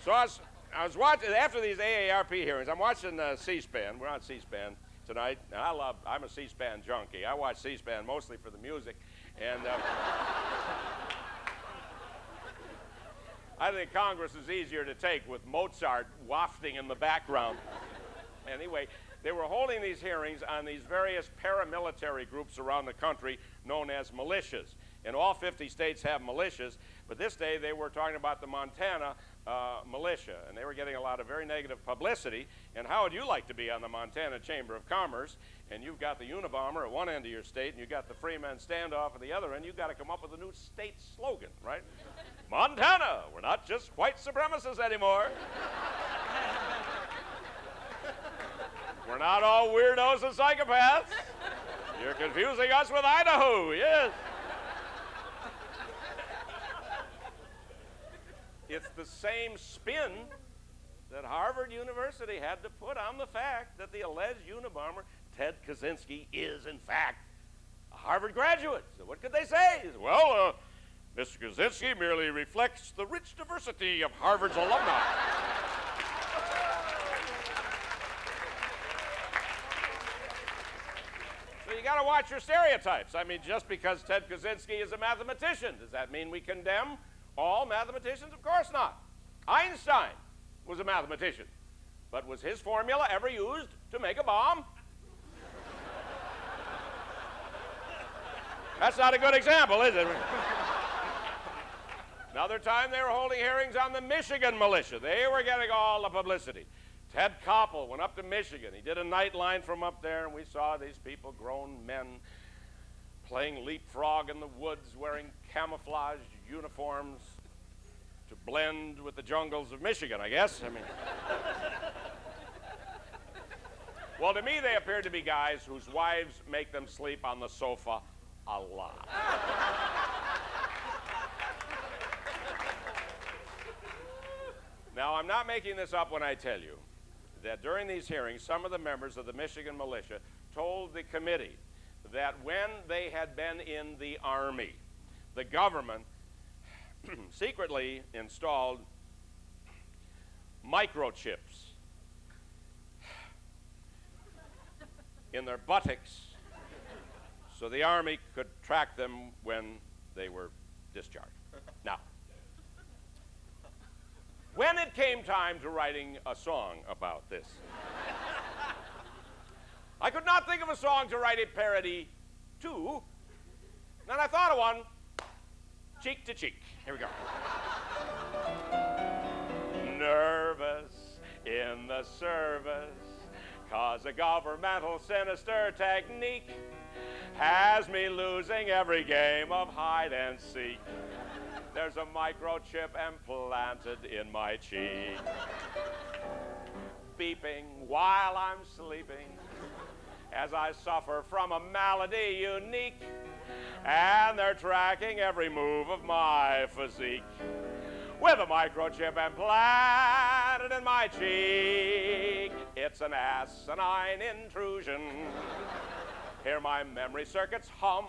So I was watching, after these AARP hearings, I'm watching C-SPAN. We're on C-SPAN tonight. And I'm a C-SPAN junkie. I watch C-SPAN mostly for the music. And I think Congress is easier to take with Mozart wafting in the background. Anyway, they were holding these hearings on these various paramilitary groups around the country known as militias. And all 50 states have militias, but this day they were talking about the Montana militia, and they were getting a lot of very negative publicity. And how would you like to be on the Montana Chamber of Commerce, and you've got the Unabomber at one end of your state, and you've got the Free Men Standoff at the other end? You've got to come up with a new state slogan, right? Montana, we're not just white supremacists anymore. We're not all weirdos and psychopaths. You're confusing us with Idaho, yes. It's the same spin that Harvard University had to put on the fact that the alleged Unabomber, Ted Kaczynski, is in fact a Harvard graduate. So what could they say? Well, Mr. Kaczynski merely reflects the rich diversity of Harvard's alumni. So you got to watch your stereotypes. I mean, just because Ted Kaczynski is a mathematician, does that mean we condemn all mathematicians? Of course not. Einstein was a mathematician, but was his formula ever used to make a bomb? That's not a good example, is it? Another time they were holding hearings on the Michigan militia. They were getting all the publicity. Ted Koppel went up to Michigan. He did a nightline from up there, and we saw these people, grown men, playing leapfrog in the woods, wearing camouflage uniforms to blend with the jungles of Michigan, I guess. I mean, Well, to me, they appear to be guys whose wives make them sleep on the sofa a lot. Now, I'm not making this up when I tell you that during these hearings, some of the members of the Michigan militia told the committee that when they had been in the Army, the government secretly installed microchips in their buttocks so the Army could track them when they were discharged. Now, when it came time to writing a song about this, I could not think of a song to write a parody to, and I thought of one, Cheek to Cheek. Here we go. Nervous in the service, 'cause a governmental sinister technique has me losing every game of hide and seek. There's a microchip implanted in my cheek, beeping while I'm sleeping as I suffer from a malady unique, and they're tracking every move of my physique with a microchip implanted in my cheek. It's an asinine intrusion. Hear my memory circuits hum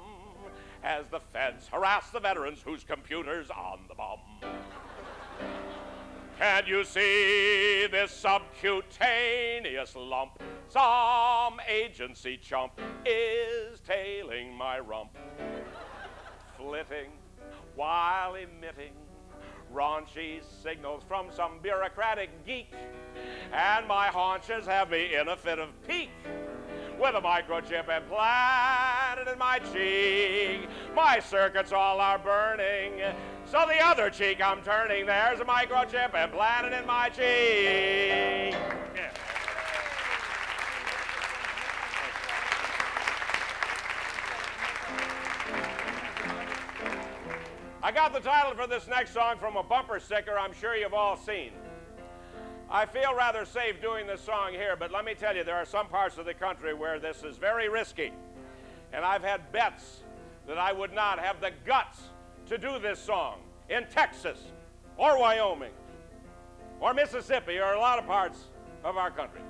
as the feds harass the veterans whose computer's on the bum. Can't you see this subcutaneous lump? Some agency chump is tailing my rump, flitting while emitting raunchy signals from some bureaucratic geek, and my haunches have me in a fit of pique with a microchip implanted in my cheek. My circuits all are burning, so the other cheek I'm turning, there's a microchip implanted in my cheek. Yeah. I got the title for this next song from a bumper sticker I'm sure you've all seen. I feel rather safe doing this song here, but let me tell you, there are some parts of the country where this is very risky. And I've had bets that I would not have the guts to do this song in Texas or Wyoming or Mississippi or a lot of parts of our country.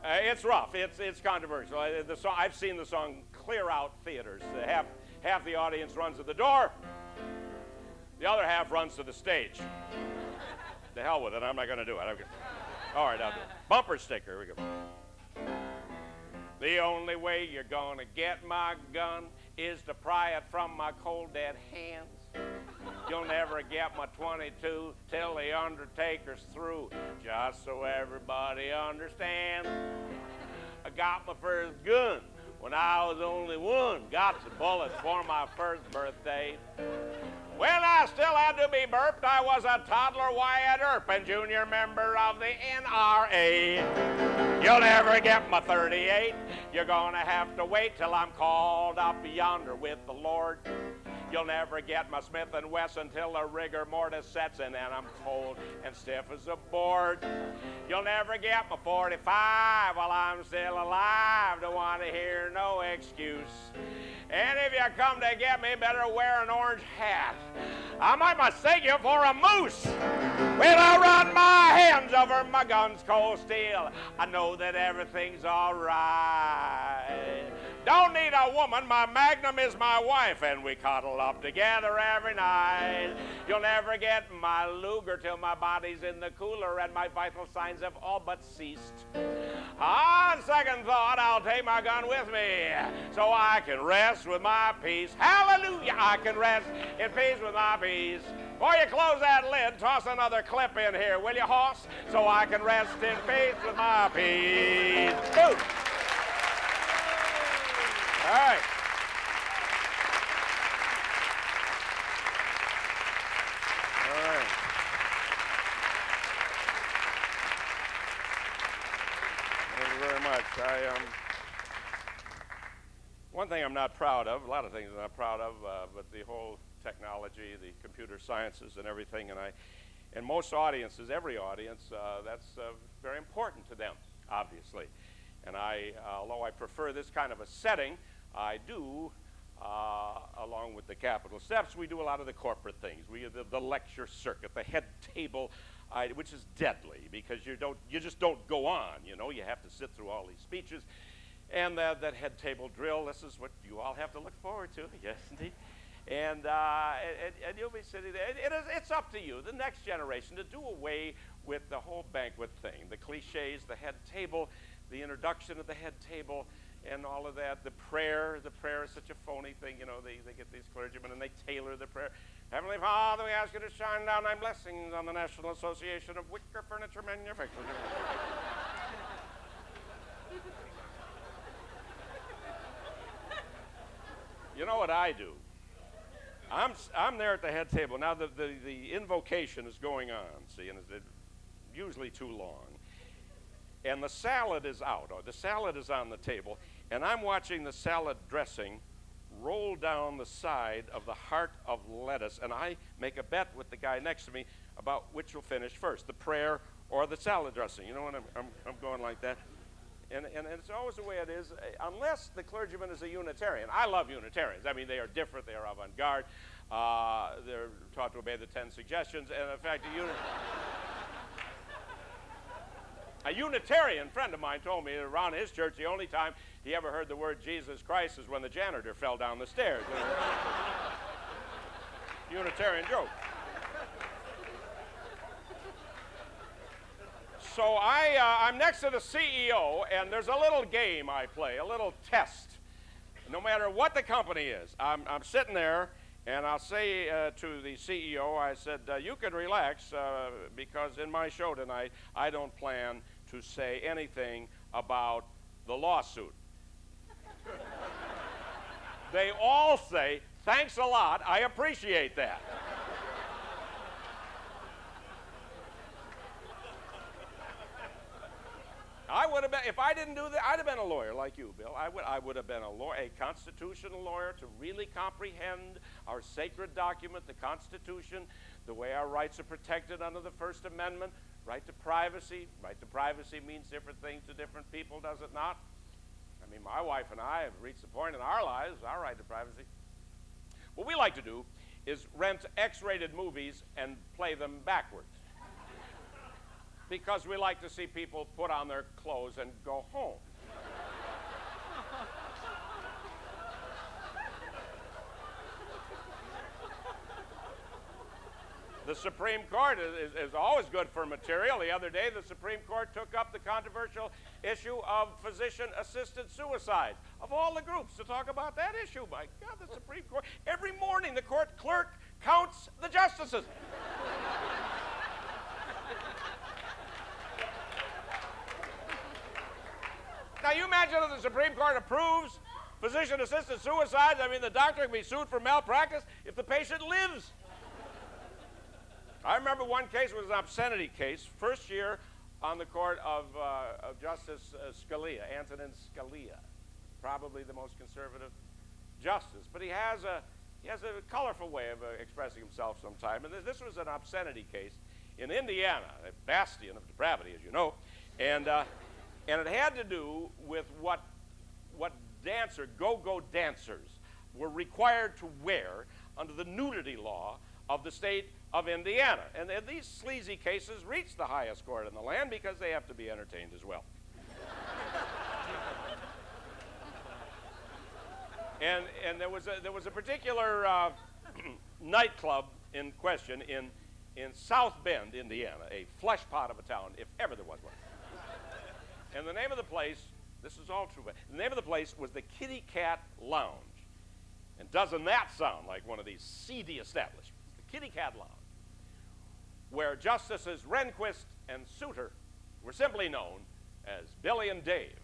It's rough. It's controversial. I've seen the song clear out theaters. Half the audience runs to the door. The other half runs to the stage. The hell with it. I'm not going to do it. All right, I'll do it. Bumper sticker. Here we go. The only way you're going to get my gun is to pry it from my cold, dead hands. You'll never get my 22 till the undertaker's through. Just so everybody understands, I got my first gun when I was only one. Got the bullets for my first birthday. When I still had to be burped, I was a toddler Wyatt Earp and junior member of the NRA. You'll never get my 38. You're gonna have to wait till I'm called up yonder with the Lord. You'll never get my Smith & Wesson until the rigor mortis sets in and I'm cold and stiff as a board. You'll never get my 45 while I'm still alive. Don't want to hear no excuse. And if you come to get me, better wear an orange hat. I might mistake you for a moose. When I run my hands over my gun's cold steel, I know that everything's all right. Don't need a woman, my Magnum is my wife, and we cuddle up together every night. You'll never get my Luger till my body's in the cooler and my vital signs have all but ceased. On second thought, I'll take my gun with me so I can rest with my peace. Hallelujah, I can rest in peace with my peace. Before you close that lid, toss another clip in here, will you, hoss? So I can rest in peace with my peace. Boom. All right. All right. Thank you very much. One thing I'm not proud of, a lot of things I'm not proud of, but the whole technology, the computer sciences and everything, and And most audiences, every audience, that's very important to them, obviously. And although I prefer this kind of a setting, I do, along with the capital steps, we do a lot of the corporate things. We the lecture circuit, the head table, which is deadly because you just don't go on. You know, you have to sit through all these speeches, and that head table drill. This is what you all have to look forward to. Yes, indeed. And you'll be sitting there. It's up to you, the next generation, to do away with the whole banquet thing, the cliches, the head table, the introduction of the head table, and all of that. The prayer is such a phony thing. You know, they get these clergymen and they tailor the prayer. Heavenly Father, we ask you to shine down thy blessings on the National Association of Wicker Furniture Manufacturers. You know what I do? I'm there at the head table. Now, the invocation is going on, see, and it's usually too long. And the salad is out, or the salad is on the table, and I'm watching the salad dressing roll down the side of the heart of lettuce, and I make a bet with the guy next to me about which will finish first, the prayer or the salad dressing. You know what, I'm going like that. And it's always the way it is, unless the clergyman is a Unitarian. I love Unitarians. I mean, they are different. They are avant-garde. They're taught to obey the 10 suggestions. And in fact, a Unitarian friend of mine told me around his church the only time he ever heard the word Jesus Christ is when the janitor fell down the stairs. Unitarian joke. So I'm next to the CEO, and there's a little game I play, a little test. No matter what the company is, I'm sitting there, and I'll say to the CEO, I said, you can relax, because in my show tonight, I don't plan to say anything about the lawsuit. They all say, thanks a lot, I appreciate that. I would have been, if I didn't do that, I'd have been a lawyer like you, Bill. I would have been a lawyer, a constitutional lawyer, to really comprehend our sacred document, the Constitution, the way our rights are protected under the First Amendment, right to privacy. Right to privacy means different things to different people, does it not? I mean, my wife and I have reached the point in our lives, our right to privacy. What we like to do is rent X-rated movies and play them backwards. Because we like to see people put on their clothes and go home. The Supreme Court is always good for material. The other day, the Supreme Court took up the controversial issue of physician-assisted suicides. Of all the groups to talk about that issue, my God, the Supreme Court. Every morning, the court clerk counts the justices. Now, you imagine if the Supreme Court approves physician-assisted suicides. I mean, the doctor can be sued for malpractice if the patient lives. I remember one case was an obscenity case, first year on the court of Justice Scalia, Antonin Scalia, probably the most conservative justice. But he has a colorful way of expressing himself sometimes. And this was an obscenity case in Indiana, a bastion of depravity, as you know. And it had to do with what go-go dancers were required to wear under the nudity law of the state of Indiana. And these sleazy cases reach the highest court in the land because they have to be entertained as well. And there was a particular nightclub in question in South Bend, Indiana, a flesh pot of a town, if ever there was one. And the name of the place, this is all true, but the name of the place was the Kitty Cat Lounge. And doesn't that sound like one of these seedy establishments? The Kitty Cat Lounge, where Justices Rehnquist and Souter were simply known as Billy and Dave.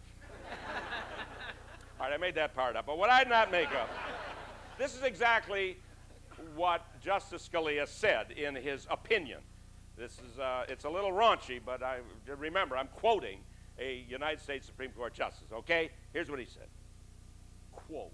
All right, I made that part up, but what I did not make up, this is exactly what Justice Scalia said in his opinion. This is, it's a little raunchy, but remember, I'm quoting a United States Supreme Court justice, okay? Here's what he said, quote,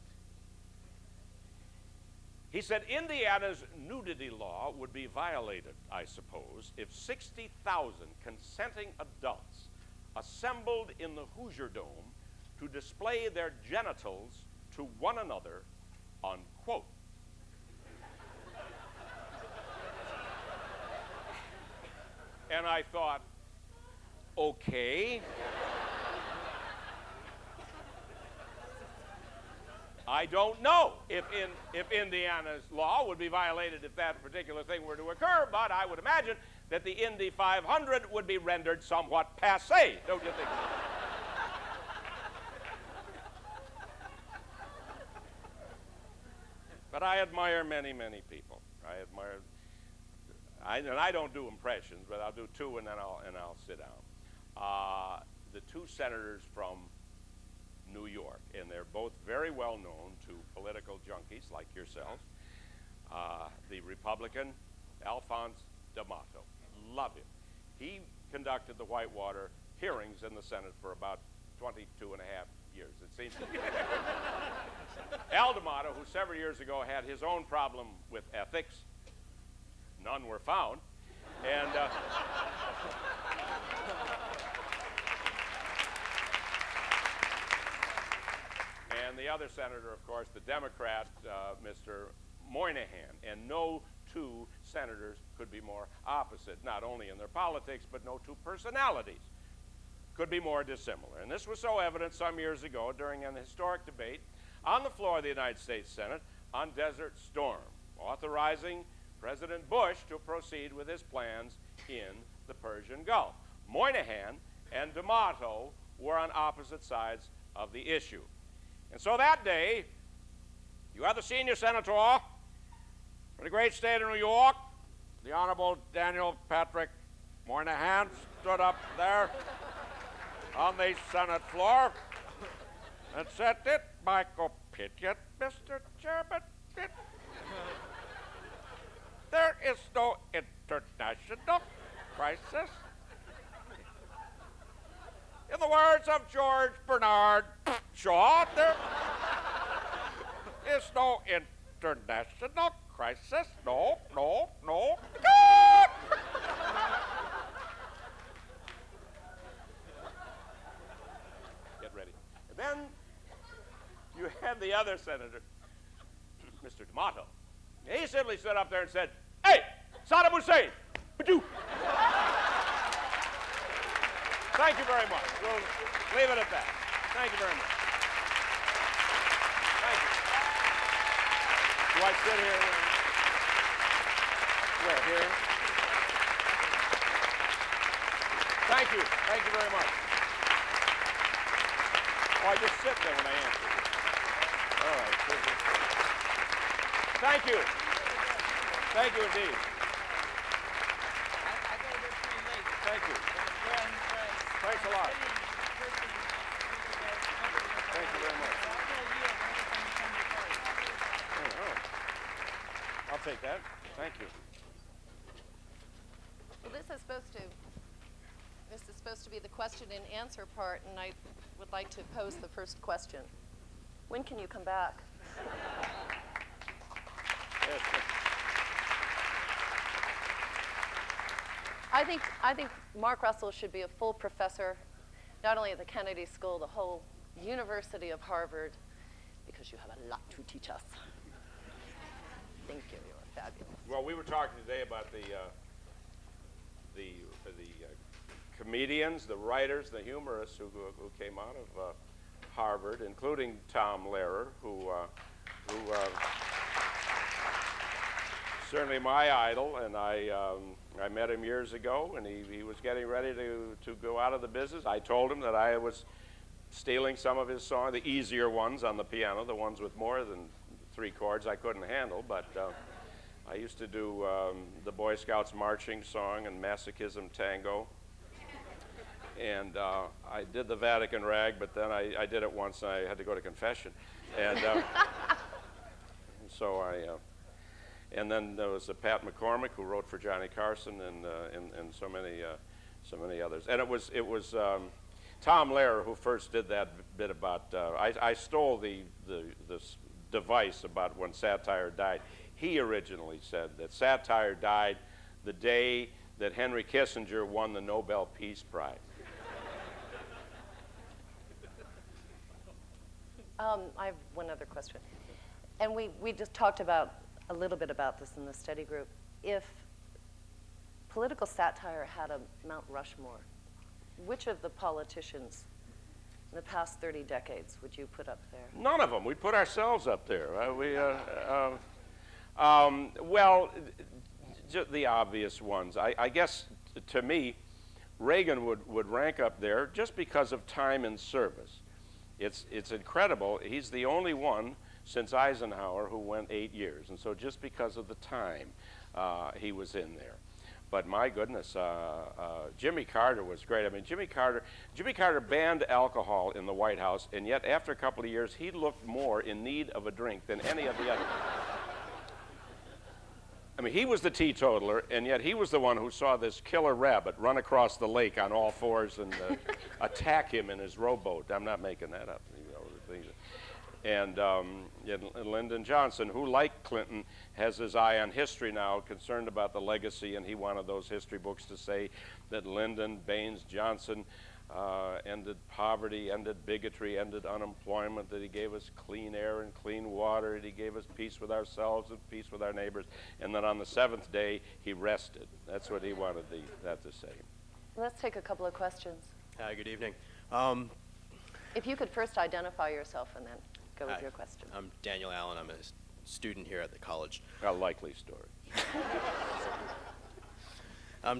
He said Indiana's nudity law would be violated, I suppose, if 60,000 consenting adults assembled in the Hoosier Dome to display their genitals to one another, unquote. And I thought, okay. I don't know if Indiana's law would be violated if that particular thing were to occur, but I would imagine that the Indy 500 would be rendered somewhat passé, don't you think? But I admire many, many people. And I don't do impressions, but I'll do two and then I'll sit down. The two senators from New York, and they're both very well known to political junkies like yourselves. The Republican, Alphonse D'Amato. Love him. He conducted the Whitewater hearings in the Senate for about 22 and a half years, it seems to me. Al D'Amato, who several years ago had his own problem with ethics, none were found, and and the other senator, of course, the Democrat, Mr. Moynihan, and no two senators could be more opposite, not only in their politics, but no two personalities could be more dissimilar. And this was so evident some years ago during an historic debate on the floor of the United States Senate on Desert Storm, authorizing President Bush to proceed with his plans in the Persian Gulf. Moynihan and D'Amato were on opposite sides of the issue. And so that day, you had the senior senator for the great state of New York, the Honorable Daniel Patrick Moynihan, stood up there on the Senate floor and said, "It my opinion, Mr. Chairman, there is no international crisis. In the words of George Bernard Shaw, there is no international crisis. No, no, no. Get ready. And then you had the other senator, Mr. D'Amato. He simply stood up there and said, "Hey, Saddam Hussein, would you?" Thank you very much. We'll leave it at that. Thank you very much. Thank you. Do I sit here? Where? Here? Thank you. Thank you very much. Oh, I just sit there when I answer. All right. Thank you. Thank you indeed. Thank you. Thanks a lot. Thank you very much. Oh, I'll take that. Thank you. Well, this is supposed to be the question and answer part, and I would like to pose the first question. When can you come back? Yes, I think Mark Russell should be a full professor, not only at the Kennedy School, the whole University of Harvard, because you have a lot to teach us. Thank you. You are fabulous. well, we were talking today about the comedians, the writers, the humorists who came out of Harvard, including Tom Lehrer, who certainly my idol, and I met him years ago, and he was getting ready to go out of the business. I told him that I was stealing some of his songs, the easier ones on the piano, the ones with more than 3 chords I couldn't handle, but I used to do the Boy Scouts marching song and Masochism Tango, and I did the Vatican Rag, but then I did it once and I had to go to confession, and so and then there was Pat McCormick, who wrote for Johnny Carson and so many others. And it was Tom Lehrer who first did that bit about. I stole this device about when satire died. he originally said that satire died the day that Henry Kissinger won the Nobel Peace Prize. I have one other question. And we just talked about a little bit about this in the study group. If political satire had a Mount Rushmore, which of the politicians in the past 30 decades would you put up there? None of them. We put ourselves up there. Well, the obvious ones. I guess, to me, Reagan would rank up there just because of time and service. It's incredible. He's the only one since Eisenhower who went 8 years, and so just because of the time, he was in there. But my goodness, Jimmy Carter was great. I mean, Jimmy Carter banned alcohol in the White House, and yet after a couple of years, he looked more in need of a drink than any of the others. I mean, he was the teetotaler, and yet he was the one who saw this killer rabbit run across the lake on all fours and attack him in his rowboat. I'm not making that up. And Lyndon Johnson, who, like Clinton, has his eye on history now, concerned about the legacy, and he wanted those history books to say that Lyndon Baines Johnson ended poverty, ended bigotry, ended unemployment, that he gave us clean air and clean water, that he gave us peace with ourselves and peace with our neighbors, and that on the seventh day he rested. That's what he wanted that to say. Let's take a couple of questions. Hi, good evening. If you could first identify yourself and then go with Hi, your question. I'm Daniel Allen. I'm a student here at the college. A likely story.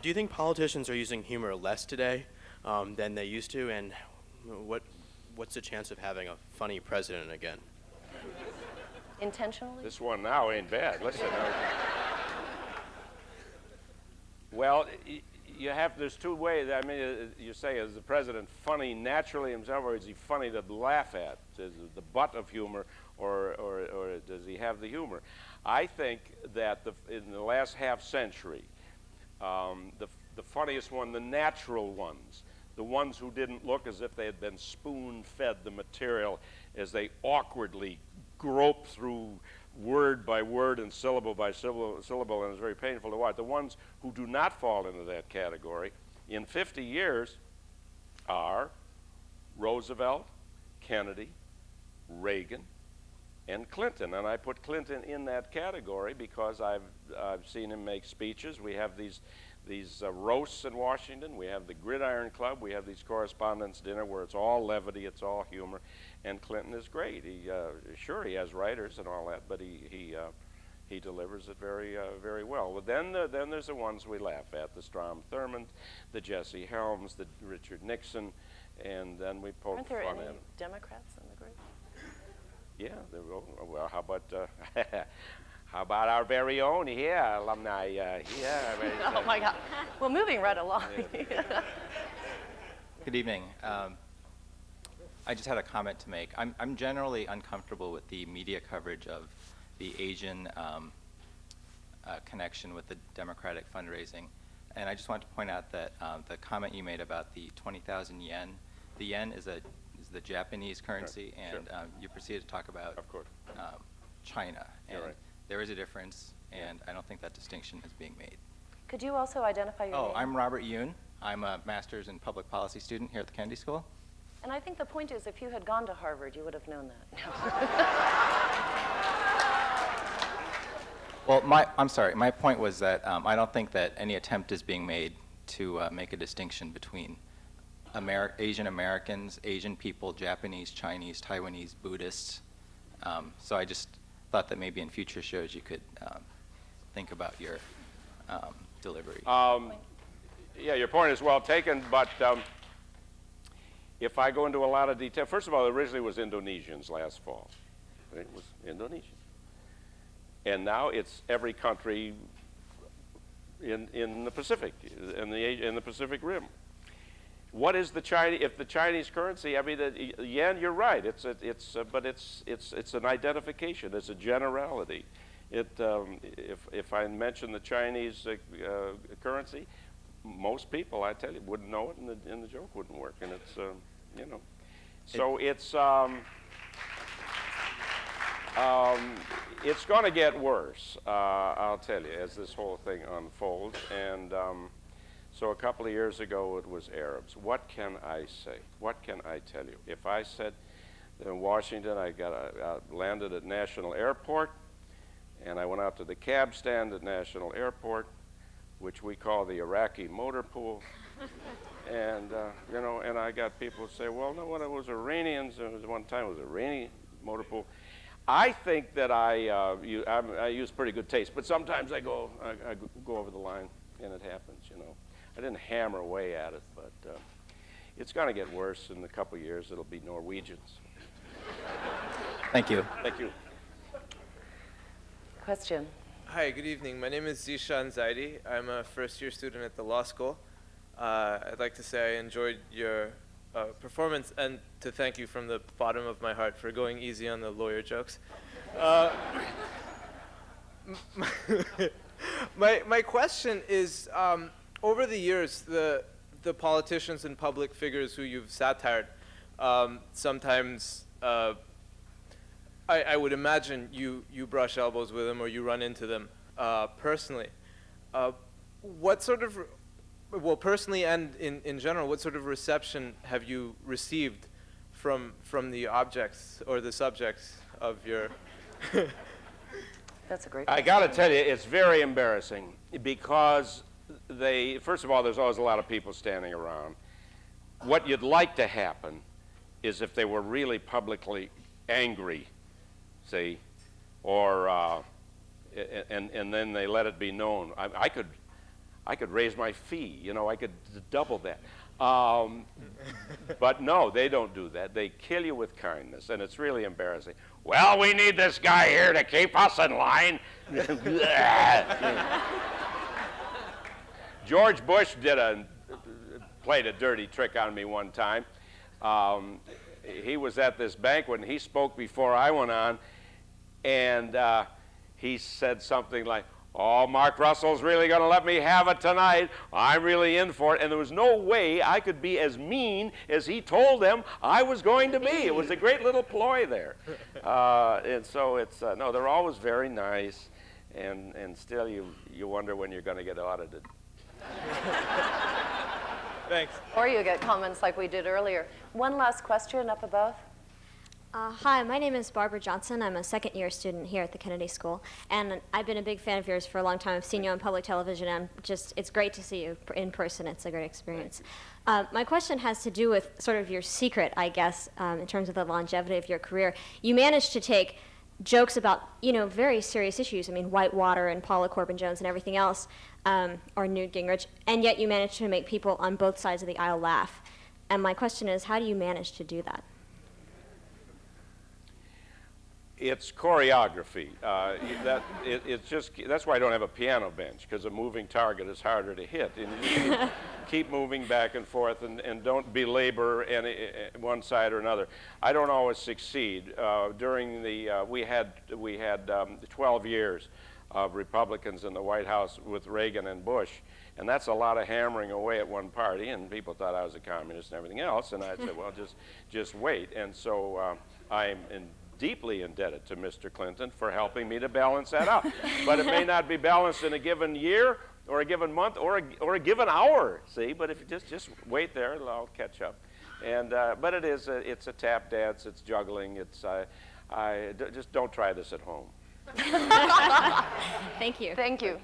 Do you think politicians are using humor less today than they used to, and what's the chance of having a funny president again? Intentionally? This one now ain't bad. Listen. Well, there's two ways. I mean, you say, is the president funny naturally himself, or is he funny to laugh at? Is it the butt of humor, or does he have the humor? I think that in the last half century, the funniest one, the natural ones, the ones who didn't look as if they had been spoon-fed the material as they awkwardly groped through word by word and syllable by syllable, and it's very painful to watch. The ones who do not fall into that category in 50 years are Roosevelt, Kennedy, Reagan, and Clinton. And I put Clinton in that category because I've seen him make speeches. We have these roasts in Washington. We have the Gridiron Club. We have these correspondents' dinner where it's all levity, it's all humor. And Clinton is great. He has writers and all that, but he delivers it very well. But then there's the ones we laugh at: the Strom Thurmond, the Jesse Helms, the Richard Nixon, and then we poke Aren't there fun any at them. Democrats in the group? Yeah. Well, how about how about our very own here, alumni here? Oh my God. Well, moving right along. Good evening. I just had a comment to make. I'm generally uncomfortable with the media coverage of the Asian connection with the Democratic fundraising. And I just want to point out that the comment you made about the 20,000 yen, the yen is the Japanese currency, Sure. and you proceeded to talk about Of course. China. And You're right. there is a difference, and I don't think that distinction is being made. Could you also identify your name? I'm Robert Yoon. I'm a master's in public policy student here at the Kennedy School. And I think the point is, if you had gone to Harvard, you would have known that. Well, I'm sorry. My point was that I don't think that any attempt is being made to make a distinction between Asian Americans, Asian people, Japanese, Chinese, Taiwanese, Buddhists. So I just thought that maybe in future shows you could think about your delivery. Yeah, your point is well taken, but if I go into a lot of detail, first of all, it originally was Indonesians last fall. It was Indonesian. And now it's every country in the Pacific, in the Pacific Rim. What is the Chinese? If the Chinese currency, I mean, the yen. You're right. But it's an identification. It's a generality. If I mention the Chinese currency, most people, I tell you, wouldn't know it, and the joke wouldn't work. And it's So it's. It's going to get worse, I'll tell you, as this whole thing unfolds. And so a couple of years ago, it was Arabs. What can I say? What can I tell you? If I said in Washington, I landed at National Airport, and I went out to the cab stand at National Airport, which we call the Iraqi motor pool. And, you know, and I got people say, well, no, when it was Iranians, it was one time it was Iranian motor pool. I think that I use pretty good taste, but sometimes I go over the line, and it happens, you know. I didn't hammer away at it, but it's going to get worse. In a couple of years, it'll be Norwegians. Thank you. Thank you. Question. Hi, good evening. My name is Zishan Zaidi. I'm a first-year student at the law school. I'd like to say I enjoyed your performance and to thank you from the bottom of my heart for going easy on the lawyer jokes. My question is, over the years, the politicians and public figures who you've satired, sometimes I would imagine you brush elbows with them or you run into them personally. What sort of, well, personally and in general, what sort of reception have you received from the objects or the subjects of your? That's a great I question. got to tell you, it's very embarrassing because first of all, there's always a lot of people standing around. What you'd like to happen is if they were really publicly angry, see, or and then they let it be known. I could raise my fee, you know, I could double that. But no, they don't do that. They kill you with kindness, and it's really embarrassing. Well, we need this guy here to keep us in line. George Bush played a dirty trick on me one time. He was at this banquet, and he spoke before I went on, and he said something like, oh, Mark Russell's really going to let me have it tonight. I'm really in for it. And there was no way I could be as mean as he told them I was going to be. It was a great little ploy there. And so it's, no, they're always very nice. And still you wonder when you're going to get audited. Thanks. Or you get comments like we did earlier. One last question up above. Hi, my name is Barbara Johnson. I'm a second-year student here at the Kennedy School, and I've been a big fan of yours for a long time. I've seen you on public television, and it's great to see you in person. It's a great experience. My question has to do with sort of your secret, I guess, in terms of the longevity of your career. You managed to take jokes about, you know, very serious issues. I mean, Whitewater and Paula Corbin-Jones and everything else, or Newt Gingrich, and yet you managed to make people on both sides of the aisle laugh. And my question is, how do you manage to do that? It's choreography. That's why I don't have a piano bench, because a moving target is harder to hit. And you just keep moving back and forth, and don't belabor one side or another. I don't always succeed. During the we had 12 years of Republicans in the White House with Reagan and Bush, and that's a lot of hammering away at one party. And people thought I was a communist and everything else. And I said, well, just wait. And so I'm deeply indebted to Mr. Clinton for helping me to balance that out. But it may not be balanced in a given year or a given month or a given hour, see? But if you just wait there, it'll all catch up. And but it's a tap dance, it's juggling, it's just don't try this at home. Thank you. Thank you.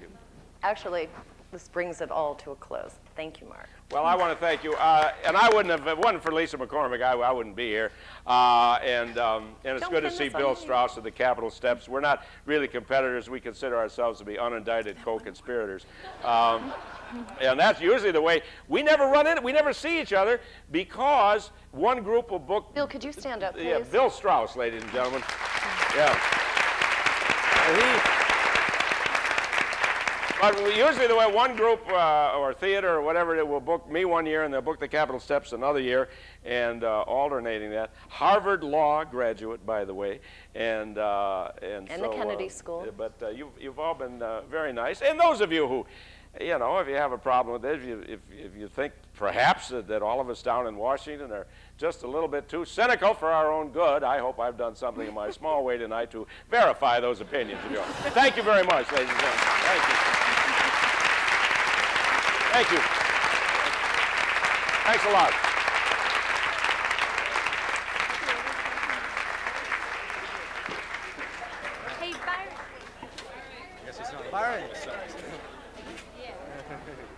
Actually, this brings it all to a close. Thank you, Mark. Well, I want to thank you. And I wouldn't have, if it wasn't for Lisa McCormick, I wouldn't be here. And it's good to see Bill Strauss at the Capitol steps. We're not really competitors. We consider ourselves to be unindicted co-conspirators. And that's usually the way. We never run into, we never see each other because one group will book. Bill, could you stand up, please? Yeah, Bill Strauss, ladies and gentlemen. Yeah. But usually the way one group or theater or whatever it will book me one year and they'll book the Capitol steps another year, and alternating that. Harvard Law graduate, by the way, and so, the Kennedy School. But you've all been very nice, and those of you who, you know, if you have a problem with this, if you think perhaps that all of us down in Washington are just a little bit too cynical for our own good. I hope I've done something in my small way tonight to verify those opinions of yours. Thank you very much, ladies and gentlemen. Thank you. Thank you. Thanks a lot. Hey, Byron. Byron.